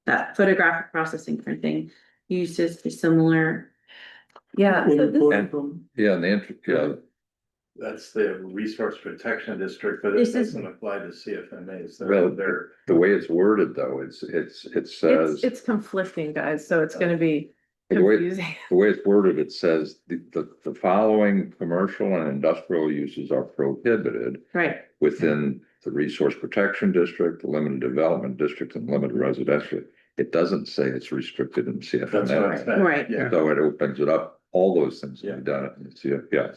That photographic processing printing uses is similar. Yeah, so this, Quote from- Yeah, and the interest, yeah, That's the resource protection district, but it This is- doesn't apply to CFMA's. Well, They're, the way it's worded though, it says, it's conflicting, guys, so it's gonna be the way, confusing. the way it's worded, it says the following commercial and industrial uses are prohibited Right, within the resource protection district, the limited development district, and limited residential. It doesn't say it's restricted in that's what CFMA. I'm saying. Right. Yeah. So it opens it up, all those things can be done in CF, yeah.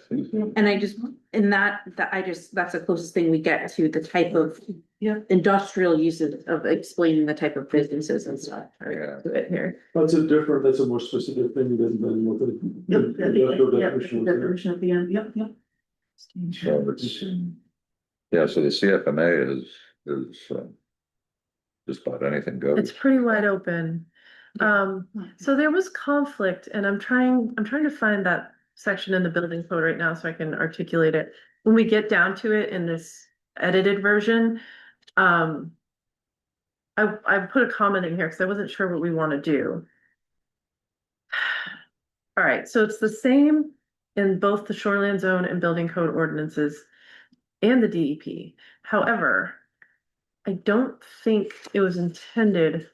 and I just, in that that's the closest thing we get to the type of. Yeah. Industrial uses of explaining the type of businesses and stuff. Yeah. To it here. That's a more specific thing than what the. Yep, industrial yep, definition was there. definition at the end, yep. So it's, yeah, so the CFMA is just about anything goes. It's pretty wide open. So there was conflict, and I'm trying to find that section in the building code right now so I can articulate it. When we get down to it in this edited version, I put a comment in here because I wasn't sure what we want to do. All right, so it's the same in both the shoreline zone and building code ordinances and the DEP. However, I don't think it was intended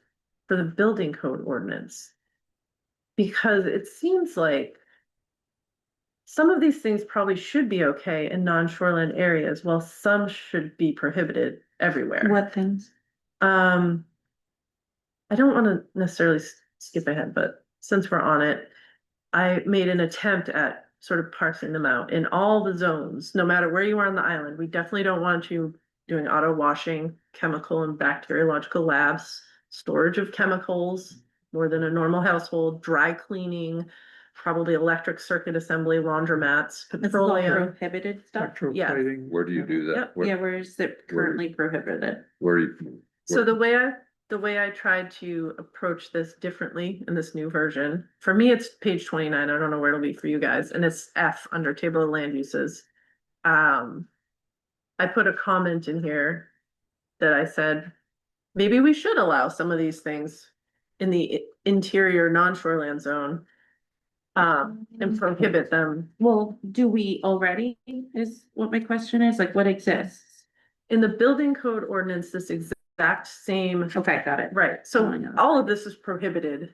for the building code ordinance. Because it seems like some of these things probably should be okay in non-shoreline areas, while some should be prohibited everywhere. What things? I don't want to necessarily skip ahead, but since we're on it, I made an attempt at sort of parsing them out in all the zones, no matter where you are on the island. We definitely don't want you doing auto washing, chemical and bacteriological labs, storage of chemicals, more than a normal household, dry cleaning, probably electric circuit assembly, laundromats, It's all petroleum. prohibited stuff. Yeah. Electroplating. Where do you do that? Yep. Yeah, where is it currently prohibited? Where you? So the way I tried to approach this differently in this new version, for me, it's page 29. I don't know where it'll be for you guys, and it's F under table of land uses. I put a comment in here that I said, maybe we should allow some of these things in the interior non-shoreland zone. And prohibit them. Well, do we already, is what my question is, like what exists? In the building code ordinance, this exact same, Okay, got it. right, Oh, so I know. all of this is prohibited.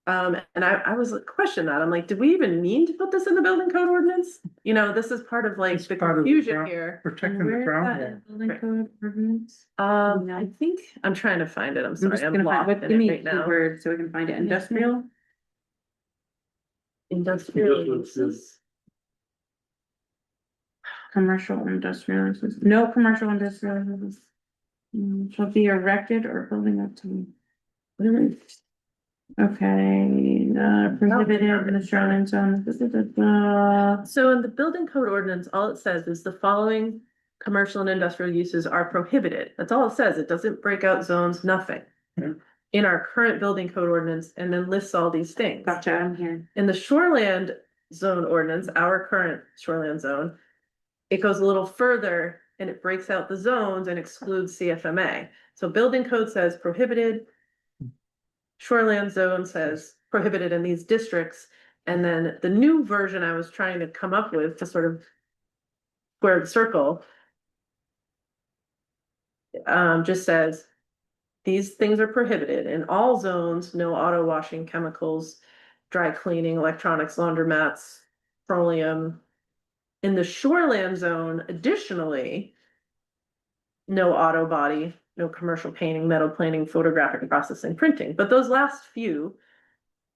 And I was like, question that, I'm like, did we even mean to put this in the building code ordinance? You know, this is part of like It's the part of the confusion ground- here. Protecting the Where is that groundwater. in building Right. code ordinance? I think, I'm trying to find it, I'm I'm sorry, just I'm gonna find, lost what, in give me it right a now. word so we can find it. Industrial? Industrial Industrial, uses. Commercial or industrial uses, no commercial industrial uses. Shall be erected or building up to. Okay, prohibited in the shoreline zone. So in the building code ordinance, all it says is the following commercial and industrial uses are prohibited. That's all it says. It doesn't break out zones, nothing. Yeah. In our current building code ordinance, and then lists all these things. Gotcha, I'm here. In the shoreland zone ordinance, our current shoreland zone, it goes a little further and it breaks out the zones and excludes CFMA. So building code says prohibited. Shoreland zone says prohibited in these districts. And then the new version I was trying to come up with to sort of square the circle just says these things are prohibited in all zones, no auto washing, chemicals, dry cleaning, electronics, laundromats, petroleum. In the shoreland zone, additionally, no auto body, no commercial painting, metal planing, photographic processing, printing, but those last few.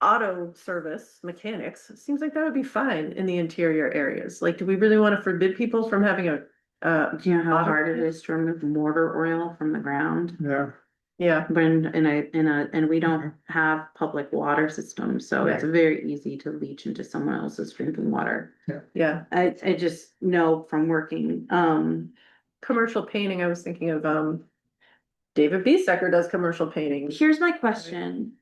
Auto service mechanics, it seems like that would be fine in the interior areas, like, do we really wanna forbid people from having a? Do you know how Auto- hard it is to remove mortar oil from the ground? Yeah, Yeah, When and we don't have public water systems, so it's very easy to leach into someone else's drinking water. yeah, I just know from working, commercial painting, I was thinking of, David Biestecker does commercial painting. here's my question.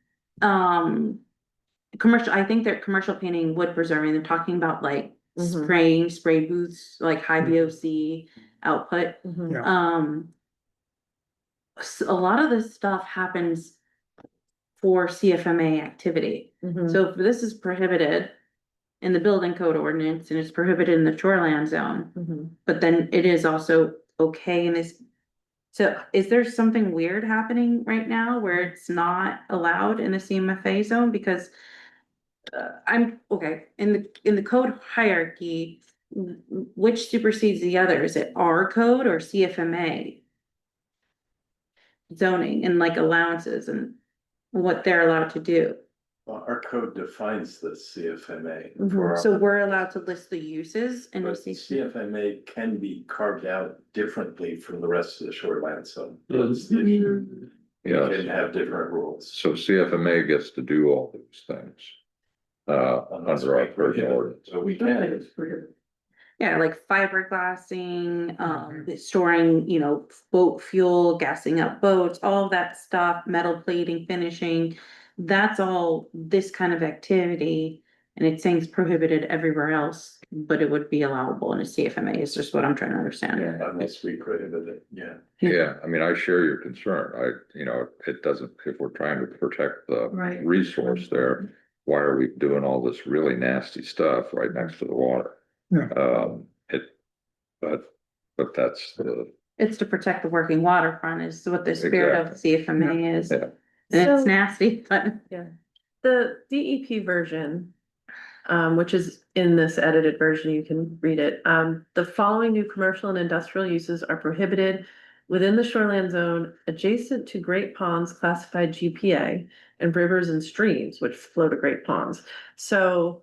Commercial, I think that commercial painting, wood preserving, they're talking about like Mhm. spraying, spray booths, like high VOC output. Mhm. Yeah. A lot of this stuff happens for CFMA activity. Mhm. So if this is prohibited in the building code ordinance and it's prohibited in the shoreland zone, Mhm. but then it is also okay in this. So is there something weird happening right now where it's not allowed in the CMFA zone? Because I'm, okay, in the code hierarchy, which supersedes the other? Is it our code or CFMA? Zoning and like allowances and what they're allowed to do. Well, our code defines the CFMA Mhm. for. So we're allowed to list the uses and But CFMA can be carved out differently from the rest of the shoreline zone. You Yes, can have different rules. so CFMA gets to do all these things. Unless Under our we prohibit current it. ordinance. So we can. Yeah, like fiberglassing, storing, boat fuel, gassing up boats, all of that stuff, metal plating, finishing. That's all this kind of activity. And it's saying it's prohibited everywhere else, but it would be allowable in a CFMA is just what I'm trying to understand. Unless we prohibit it, yeah. Yeah, I mean, I share your concern. It doesn't, if we're trying to protect the Right. resource there, why are we doing all this really nasty stuff right next to the water? Yeah. But that's the, It's to protect the working waterfront is what the spirit of CFMA is. yeah. And it's So- nasty, but The DEP version, which is in this edited version, you can read it. The following new commercial and industrial uses are prohibited within the shoreland zone adjacent to great ponds classified GPA and rivers and streams which flow to great ponds. So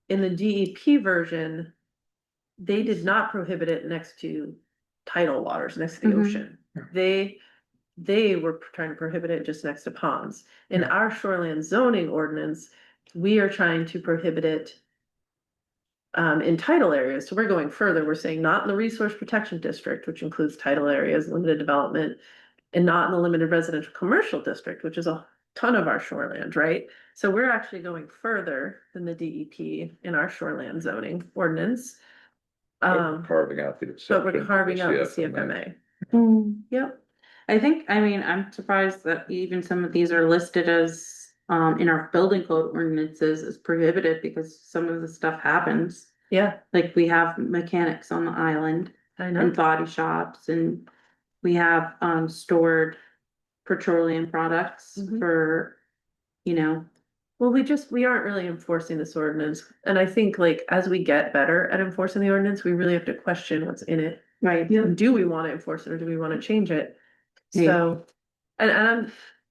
in the DEP version, they did not prohibit it next to tidal waters, next to the Mhm. ocean. They were trying to prohibit it just next to ponds. In our shoreland zoning ordinance, we are trying to prohibit it in tidal areas. So we're going further. We're saying not in the resource protection district, which includes tidal areas, limited development, and not in the limited residential commercial district, which is a ton of our shoreland, right? So we're actually going further than the DEP in our shoreland zoning ordinance. Carving out the But exception. we're to carving out the CFMA. CFMA. Yep. I'm surprised that even some of these are listed as, in our building code ordinances as prohibited because some of the stuff happens. Yeah, Like we have mechanics on the island I and know. body shops and we have, stored petroleum products Mhm. for, Well, we aren't really enforcing this ordinance. And I think like as we get better at enforcing the ordinance, we really have to question what's in it. right. Do we want to enforce it or do we want to change it? Yeah. So,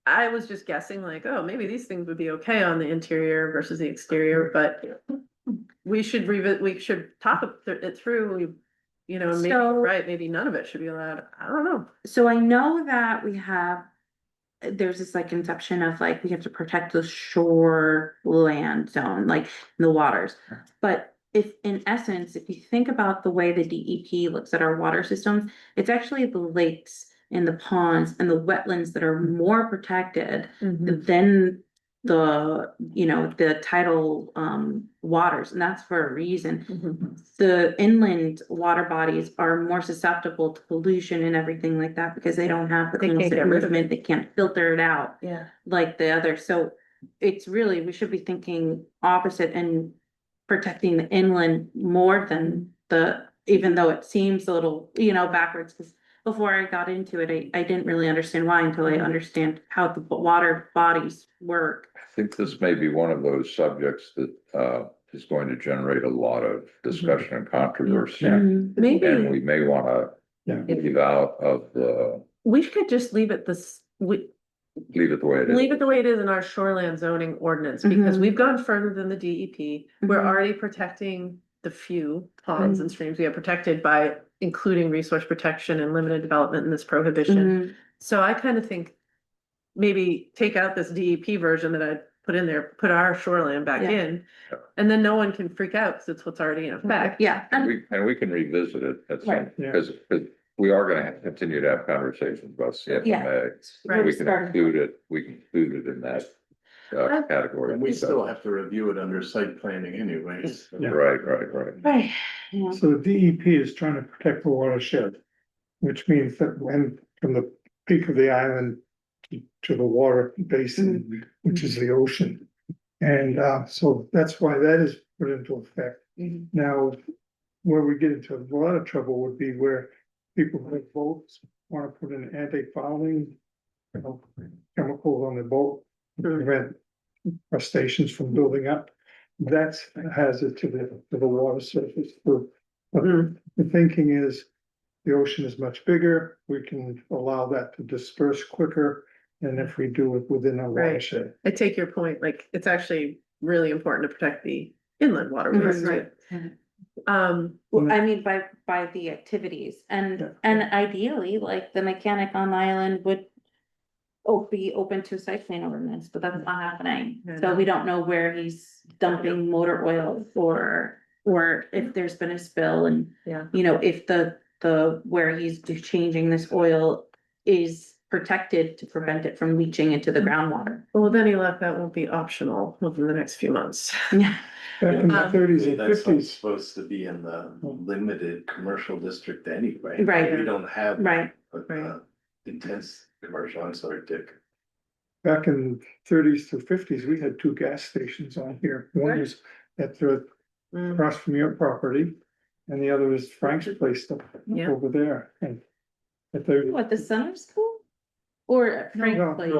I was just guessing like, oh, maybe these things would be okay on the interior versus the exterior, but we should talk it through, and maybe, So- right, maybe none of it should be allowed. I don't know. So I know that we have, there's this like conception of like, we have to protect the shoreland zone, like the waters. But if in essence, if you think about the way the DEP looks at our water systems, it's actually the lakes and the ponds and the wetlands that are more protected than the tidal waters, and that's for a reason. Mhm. The inland water bodies are more susceptible to pollution and everything like that because they don't have the They can't constant get rid of movement, they can't filter it out Yeah. like the other. So it's really, we should be thinking opposite and protecting the inland more than even though it seems a little, backwards, because before I got into it, I didn't really understand why until I understand how the water bodies work. I think this may be one of those subjects that is going to generate a lot of discussion and controversy. Mhm. Maybe. And we may wanna leave out of the, We could just leave it leave it the way it is. leave it the way it is in our shoreland zoning ordinance, because Mhm. we've gone further than the DEP. We're Mhm. already protecting the few ponds and streams we have protected by including resource protection and limited development in this prohibition. Mhm. So I kind of think maybe take out this DEP version that I put in there, put our shoreline back Yeah. in. Yeah. And then no one can freak out because it's what's already in effect. Yeah, and And we can revisit it at some, Right. Yeah. because we are gonna continue to have conversations about CFMA. Right. We can include it in that category. And we still have to review it under site planning anyways. Yeah. Right. right, yeah. So the DEP is trying to protect the watershed, which means that when, from the peak of the island to the water basin, which is the ocean. And so that's why that is put into effect. Mhm. Now, where we get into a lot of trouble would be where people with boats want to put in anti-fouling, chemicals on the boat to prevent crustaceans from building up. That's a hazard to the water surface. But the thinking is the ocean is much bigger. We can allow that to disperse quicker than if we do it within a Right. watershed. I take your point, like, it's actually really important to protect the inland waterways too. Right. Um, Well, I mean, by the activities Yeah. and ideally, like the mechanic on the island would. Be open to site plan ordinance, but that's not happening, so we don't know where he's dumping motor oil or if there's been a spill and. Yeah. You know, if the where he's changing this oil is protected to prevent it from leaching into the groundwater. well, then he left, that won't be optional within the next few months. Yeah. Back in the Um, thirties and That's not fifties, supposed to be in the limited commercial district anyway. Right. We don't have. Right, Right. Intense commercial, I'm sorry, Dick. back in thirties to fifties, we had two gas stations on here. One was at the, Mm, across from your property. And the other was Frank's place Yeah. over there. And at the, what, the center school? Or at Frank's No, place?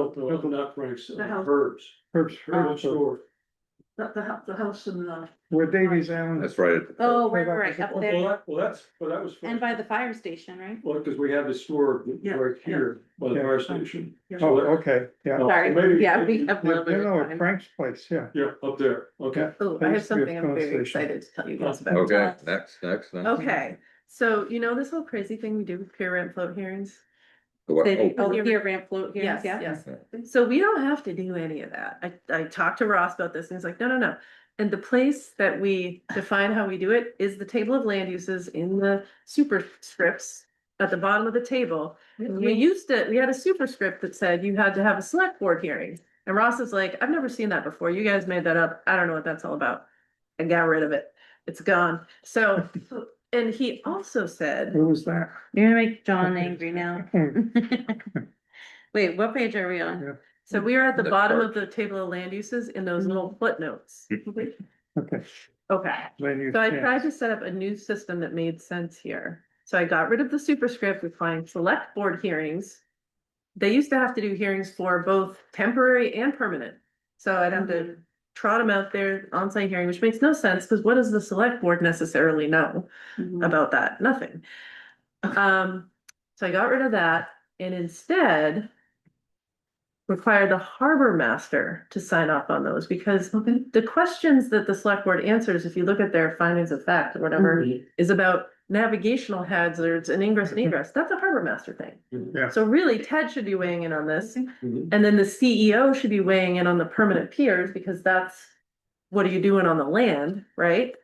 Not Frank's, The house. Herbs, Herb's Herbs store. The house in where Davies Island. That's right. Oh, right, up there, That was. and by the fire station, right? Well, because we have the store Yeah, right here by the yeah. fire station. Oh, okay, yeah. Oh, Sorry, maybe- yeah, we have a No, little bit no, of at time. Frank's place, yeah. Yeah, up there, okay. oh, I There have used to be a something I'm very filling station. excited to tell you guys about. Okay, next. Okay, so you know this whole crazy thing we do with peer rent float hearings? They, Oh, here ramp float here, Yes, yeah. yes. So we don't have to do any of that. I talked to Ross about this and he's like, no. And the place that we define how we do it is the table of land uses in the superscripts at the bottom of the table. We had a superscript that said you had to have a select board hearing. And Ross is like, I've never seen that before. You guys made that up. I don't know what that's all about. I got rid of it. It's gone. So, and he also said, Who was that? You're gonna make John angry now. Hmm, Wait, what page are we on? Yeah. so we are at the The bottom chart. of the table of land uses in those little footnotes. Okay. Okay. Then you So I can't- tried to set up a new system that made sense here. So I got rid of the superscript, we find select board hearings. They used to have to do hearings for both temporary and permanent. So I'd have to trot them out there, on-site hearing, which makes no sense, because what does the select board necessarily know Mhm. about that? Nothing. So I got rid of that and instead required the harbor master to sign off on those, because the questions that the select board answers, if you look at their findings of fact or whatever, is about navigational hazards and ingress and egress. That's a harbor master thing. Yeah. So really Ted should be weighing in on this. Mhm. And then the CEO should be weighing in on the permanent piers, because that's what are you doing on the land, right?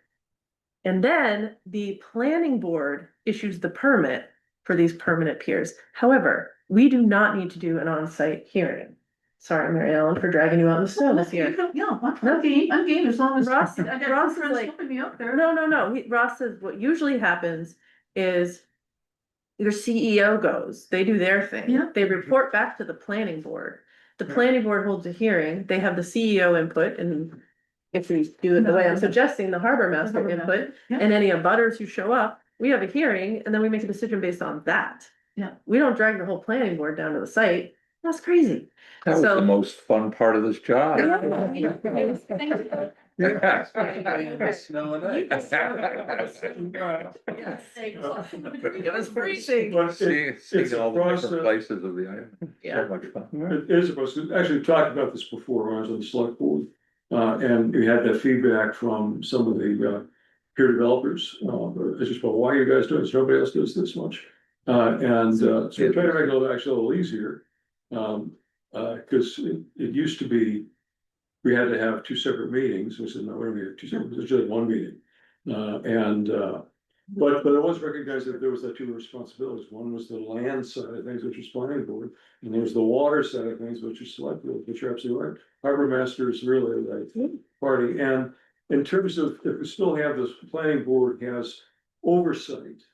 And then the planning board issues the permit for these permanent piers. However, we do not need to do an on-site hearing. Sorry, Mary Ellen, for dragging you out in the snow this year. Yeah, I'm game as long as. Ross- I got Ross is friends like- helping me out there. No. Ross says what usually happens is your CEO goes, they do their thing. Yeah. They report back to the planning board. The Yeah. planning board holds a hearing, they have the CEO input, and if we do it the way I'm suggesting, the harbor master harbor master, input, yeah. and any abutters who show up, we have a hearing, and then we make a decision based on that. Yeah. We don't drag the whole planning board down to the site. That's crazy. That was So- the most fun part of this job. Yeah. Snow and ice. Yes. It was freezing. But it- Seeing it's a all the different process. places of the island. Yeah. So much fun. It is supposed to, actually, we talked about this before when I was on the select board. And we had that feedback from some of the peer developers. It's just, well, why are you guys doing this? Nobody else does this much. So we're trying to make it actually a little easier. Cause it used to be, we had to have two separate meetings. We said, no, we don't need two separate, it's just one meeting. But it was recognized that there was that two responsibilities. One was the land side of things, which is planning board, and there was the water side of things, which is select board, which you're absolutely right. Harbor master is really the party, and in terms of, if we still have this, planning board has oversight.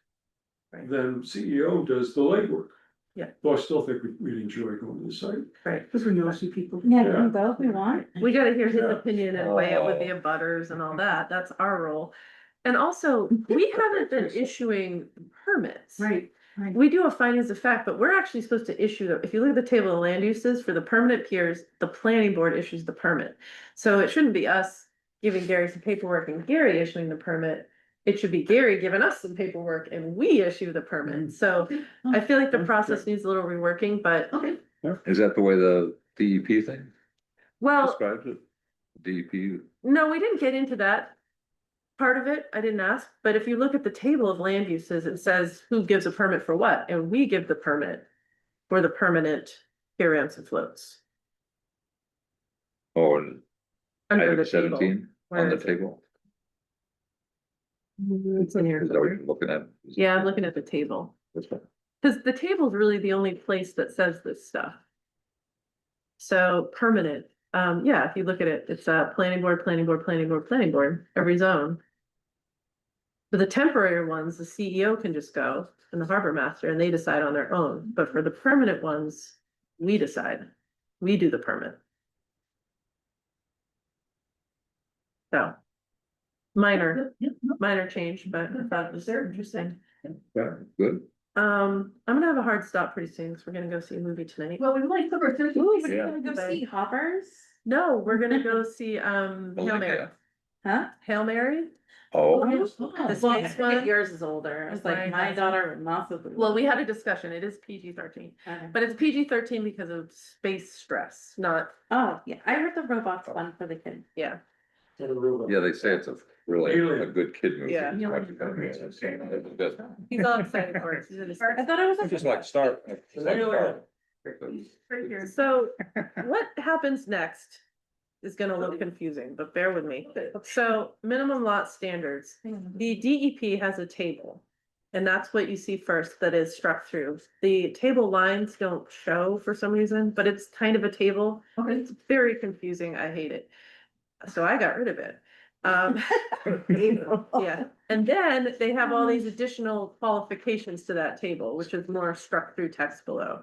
Right. Then CEO does the legwork. Yeah. Though I still think we'd enjoy going to the site. Right. Because we know see people. Yeah, Yeah. we can go if we want. We gotta hear his opinion and weigh it with Oh. the abutters and all that. That's our role. And also, we haven't been issuing permits. Right. We do a findings of fact, but we're actually supposed to issue if you look at the table of land uses for the permanent piers, the planning board issues the permit. So it shouldn't be us giving Gary some paperwork and Gary issuing the permit. It should be Gary giving us some paperwork and we issue the permit. So I feel like the process needs a little reworking, but Okay. Is that the way the DEP thing well, describes it? DEP, no, we didn't get into that part of it. I didn't ask, but if you look at the table of land uses, it says who gives a permit for what, and we give the permit for the permanent pier ramps and floats. oh, and Under item the table. 17 Where on the is it? table, It's in here is that what somewhere. you're looking at? Yeah, I'm looking at the table, This one. because the table is really the only place that says this stuff. So permanent, yeah, if you look at it, it's planning board, planning board, planning board, planning board, every zone. For the temporary ones, the CEO can just go and the harbor master and they decide on their own, but for the permanent ones, we decide, we do the permit. So. Minor change, but I thought it was interesting. Yeah, good. I'm gonna have a hard stop pretty soon, because we're gonna go see a movie tonight. Well, we might cover Thursday. Ooh, but we're Yeah. gonna go Bye. see Hoppers? No, we're gonna go see, Hail Mary, Olivia. Huh? Hail Mary. Oh, The Well, I space forget one. yours is older. It's like Mine my has- daughter would not. Well, we had a discussion, it is PG-13, but it's PG-13 because of space stress, not, Oh, yeah, I heard the robots one for the kids. yeah. yeah, they say it's a really a good kid movie. Yeah. Good. He's all excited for it. He's in his- I thought it was a. Just like Star. Just like Star. So what happens next is gonna look confusing, but bear with me. So minimum lot standards, the DEP has a table. And that's what you see first that is struck through. The table lines don't show for some reason, but it's kind of a table. Okay. It's very confusing. I hate it. So I got rid of it. Yeah, and then they have all these additional qualifications to that table, which is more struck through text below.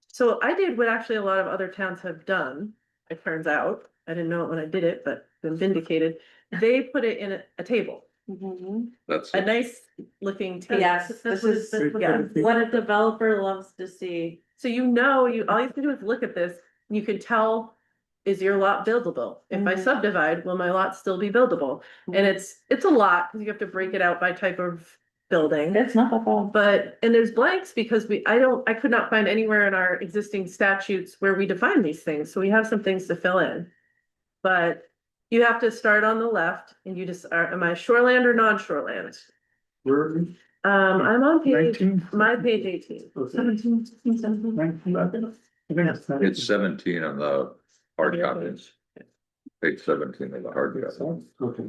So I did what actually a lot of other towns have done, it turns out. I didn't know it when I did it, but been vindicated. They put it in a table, Mhm. That's, a nice looking table. Yes, That's this what is, that's what yeah, it is. what a developer loves to see. So you know, all you have to do is look at this, you can tell, is your lot buildable? If I Mhm. subdivide, will my lot still be buildable? And it's a lot, because you have to break it out by type of building. It's not that bad. But, and there's blanks because I could not find anywhere in our existing statutes where we define these things, so we have some things to fill in. But you have to start on the left and you just, am I shoreland or non-shoreland? Where? I'm on page, 19? my page 18. 17, 16, 17. 19, I think it's it's 17 on the hard copies. Page 17 of the hard copy. Okay.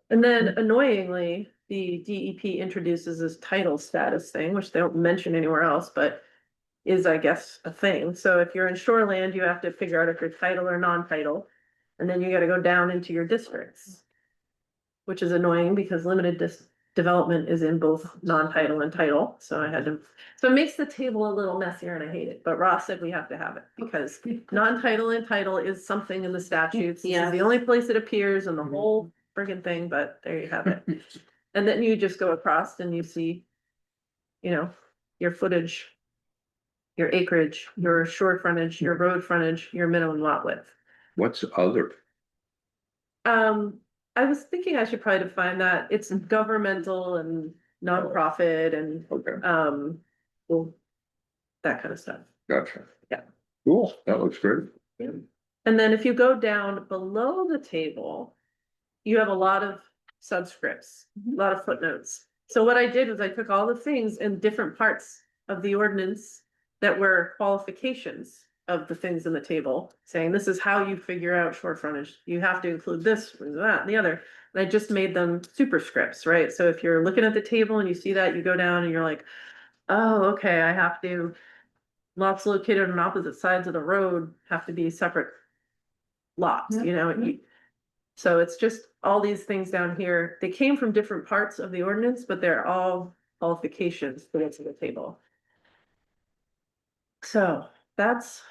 And then annoyingly, the DEP introduces this title status thing, which they don't mention anywhere else, but is, I guess, a thing. So if you're in shoreland, you have to figure out if you're title or non-title. And then you gotta go down into your districts. Which is annoying because limited development is in both non-title and title, so I had to, so it makes the table a little messier and I hate it, but Ross said we have to have it because non-title and title is something in the statutes. This Yeah. is the only place it appears in the whole friggin' thing, but there you have it. And then you just go across and you see, you know, your footage, your acreage, your shore frontage, your road frontage, your minimum lot width. What's other? I was thinking I should probably define that. It's governmental and nonprofit and, Okay, well, that kind of stuff. gotcha. Yeah. Cool, that looks great. And then if you go down below the table, you have a lot of subscripts, a lot of footnotes. So what I did was I took all the things in different parts of the ordinance that were qualifications of the things in the table, saying this is how you figure out shore frontage. You have to include this, that, and the other. And I just made them superscripts, right? So if you're looking at the table and you see that, you go down and you're like, oh, okay, I have to, lots located on opposite sides of the road have to be separate lots, you know? So it's just all these things down here. They came from different parts of the ordinance, but they're all qualifications put into the table. So that's,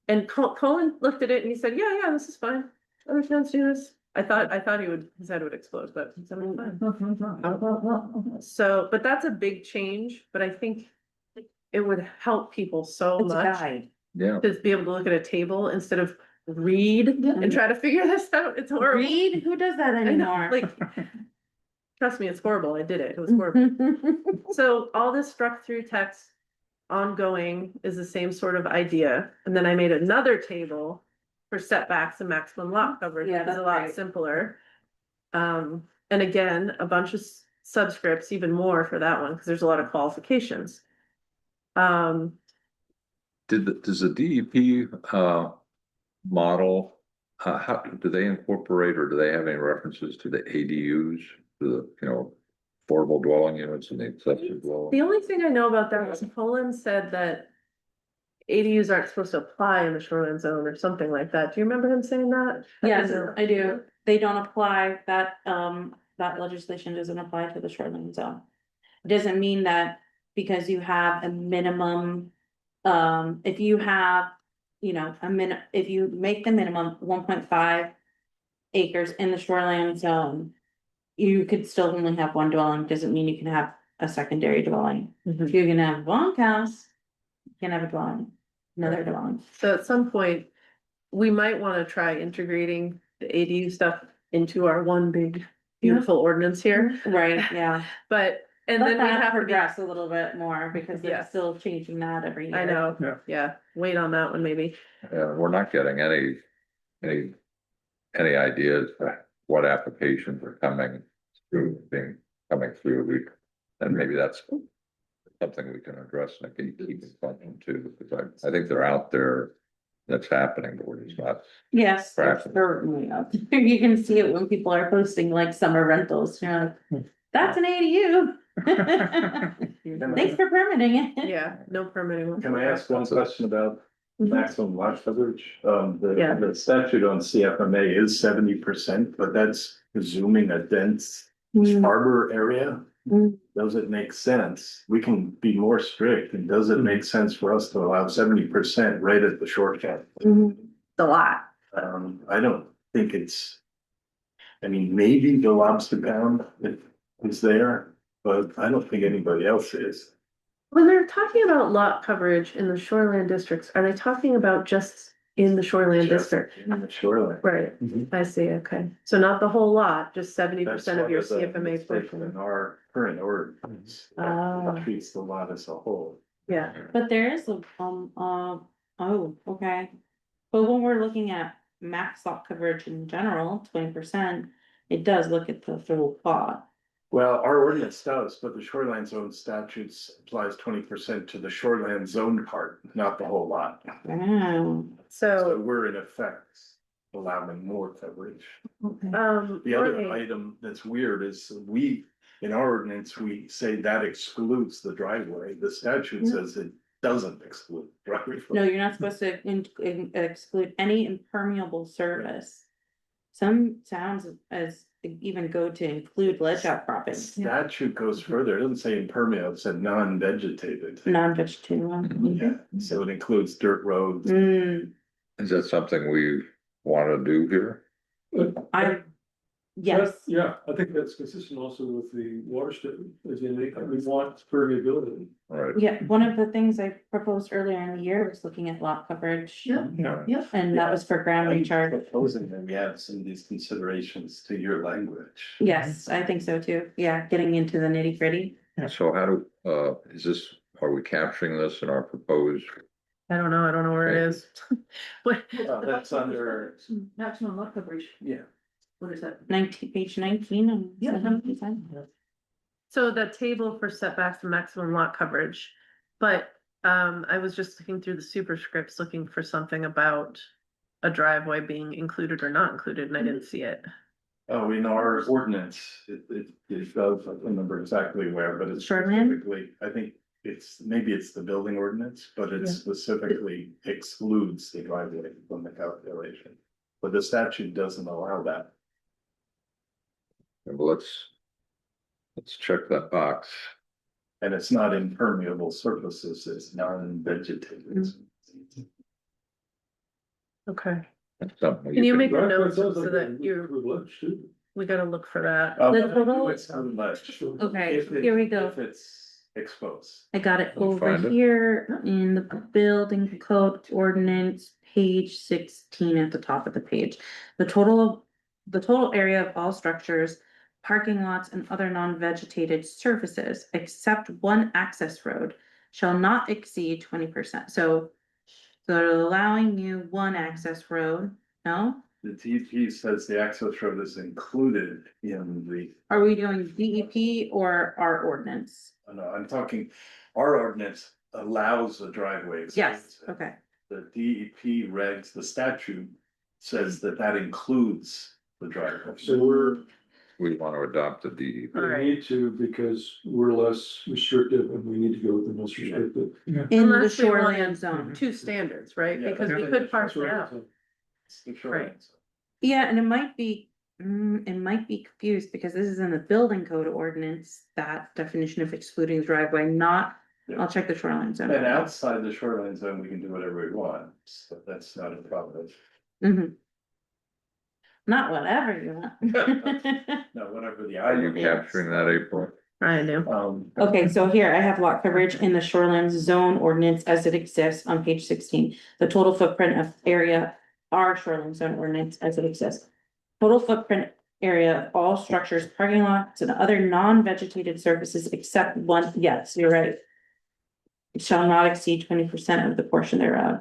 and Colin looked at it and he said, yeah, this is fine. Other towns do this. I thought his head would explode, but he said, "It's fine." So, but that's a big change, but I think it would help people so It's a much guide. Yeah, to be able to look at a table instead of read and try to figure this out. It's horrible. Read, who does that I know, anymore? like, trust me, it's horrible. I did it. It was horrible. So all this struck through text ongoing is the same sort of idea. And then I made another table for setbacks and maximum lot coverage. Yeah, It's that's a lot great. simpler. And again, a bunch of subscripts, even more for that one, because there's a lot of qualifications. does the DEP, model, how, do they incorporate or do they have any references to the ADUs? To the, affordable dwelling units and the accessory dwelling? The only thing I know about that was Poland said that ADUs aren't supposed to apply in the shoreline zone or something like that. Do you remember him saying that? Yes, I do. They don't apply, that legislation doesn't apply to the shoreline zone. It doesn't mean that because you have a minimum, if you have, if you make the minimum 1.5 acres in the shoreline zone, you could still only have one dwelling, doesn't mean you can have a secondary dwelling. Mhm. If you're gonna have one house, you can have a dwelling, another dwelling. So at some point, we might want to try integrating the ADU stuff into our one big beautiful ordinance here, Right, yeah. but, and Let then we that have to be, progress a little bit more because Yeah. they're still changing that every year. I know, Yeah. yeah, wait on that one maybe. We're not getting any ideas what applications are coming through, and maybe that's something we can address and keep in function too, because I think they're out there, that's happening, but we're just not. Yes, Perhaps. certainly. You can see it when people are posting like summer rentals, you're like, that's an ADU. Thanks for permitting it. Yeah, no permitting. Can I ask one question about Mhm. maximum lot coverage? Yeah. The statute on CFMA is 70%, but that's presuming a dense harbor area. Mm. Does it make sense? We can be more strict, and does it make sense for us to allow 70% right at the shortcut? Mhm. A lot. I don't think it's. I mean, maybe the lobster pound is there, but I don't think anybody else is. When they're talking about lot coverage in the shoreline districts, are they talking about just in the shoreline district? In the shoreline. Right, Mhm. I see, okay. So not the whole lot, just 70% of your That's one the CFMA mistake portion. In our current ordinance, Ah. it treats the lot as a whole. Yeah, But there is oh, okay. But when we're looking at max lot coverage in general, 20%, it does look at the full plot. Well, our ordinance does, but the shoreline zone statutes applies 20% to the shoreline zone part, not the whole lot. Wow. So so, we're in effect allowing more coverage. um. The other right. item that's weird is in our ordinance, we say that excludes the driveway. The statute says it doesn't exclude driveway. No, you're not supposed to exclude any impermeable surface. Some towns as even go to include ledge outcropping, Statute goes further. It doesn't say impermeable, it said non-vegetated. non-vegetative. Yeah, so it includes dirt roads. Mm, Is that something we want to do here? I, Yes, Yeah, I think that's consistent also with the water statement, as in, we want permeability. Right. yeah, one of the things I proposed earlier in the year was looking at lot coverage. Yeah, yeah. And that was for ground I'm recharge. proposing that we add some of these considerations to your language. Yes, I think so too. Yeah, getting into the nitty gritty. So how do, is this, are we capturing this in our proposed? I don't know where it is. What, That's under, Maximum lot coverage, yeah. what is that? Page 19 on Yeah. 7%. so the table for setbacks and maximum lot coverage, but I was just looking through the superscripts, looking for something about a driveway being included or not included, and I didn't see it. Oh, in our ordinance, it does, I don't remember exactly where, but it's Shoreline? specifically, I think maybe it's the building ordinance, but it specifically excludes the driveway from the calculation. But the statute doesn't allow that. Well, let's check that box. And it's not impermeable surfaces, it's non-vegetated. Okay, That's something can you could- make a Right, note it sounds so like that it you're, would lunch too. we gotta look for that. The total- It's not much. Okay, If it- here we go. If it's exposed. I got it Can you over find it? here in the building code ordinance, page 16 at the top of the page. The total area of all structures, parking lots and other non-vegetated surfaces, except one access road, shall not exceed 20%. So they're allowing you one access road, no? The DEP says the access road is included in the, Are we doing DEP or our ordinance? no, I'm talking, our ordinance allows a driveway. Yes, okay. The DEP regs, the statute says that that includes the driveway. So We want to adopt the DEP. All we right. need to, because we're less restrictive and we need to go with the most restrictive. In the Unless we shoreline wanted zone. Two standards, right? Yeah, Because we Yeah, could park that's it right. out. It's the shoreline. Yeah, and it might be confused because this is in the building code ordinance, that definition of excluding driveway, not, Yeah. I'll check the shoreline zone. And outside the shoreline zone, we can do whatever we want, so that's not a problem. Mhm. Not whatever you want. No, whatever the. Are you island is. capturing that, April? I do. Okay, so here I have lot coverage in the shoreline zone ordinance as it exists on page 16. The total footprint of area, our shoreline zone ordinance as it exists. Total footprint area of all structures, parking lots and other non-vegetated surfaces except one, yes, you're right. Shall not exceed 20% of the portion thereof.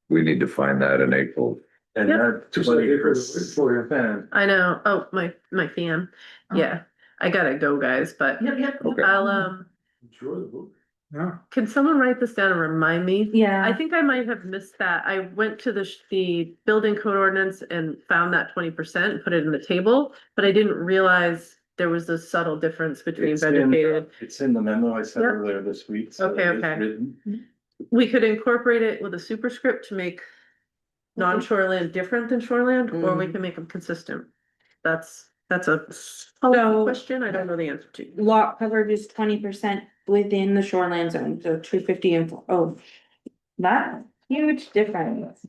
We need to find that in April. And Yep. that Just like April, 20%. I know. Oh, my fan. Yeah, I gotta go, guys, but Yep, yep. Okay. I'll, Enjoy the book. Yeah. can someone write this down and remind me? Yeah. I think I might have missed that. I went to the building code ordinance and found that 20% and put it in the table, but I didn't realize there was a subtle difference between vegetated. It's in the memo I sent Yep. earlier this week. so Okay, it is okay. written. We could incorporate it with a superscript to make non-shoreland different than shoreland, or we can make them consistent. That's a So- question I don't know the answer to. Lot coverage is 20% within the shoreline zone, so 250 and, that huge difference.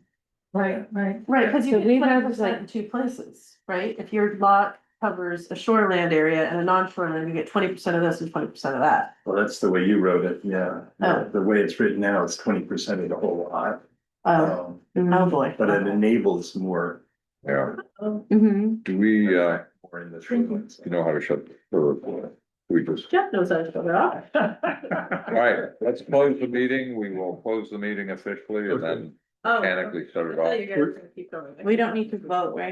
Right, right. Right, because you So can we put have, it like- in two places, right? If your lot covers a shoreland area and a non-shoreland, you get 20% of this and 20% of that. Well, that's the way you wrote it, yeah. Oh. The way it's written now, it's 20% of the whole lot. Oh, Mhm. boy. But it enables more. Yeah. Mhm. Do we, More in the shoreline zone. you know how to shut the door? We just, Jeff knows how to shut it off. all right, let's close the meeting. We will close the meeting officially and then Oh, mechanically shut it I thought off. you guys were gonna keep going. We don't need to vote, right?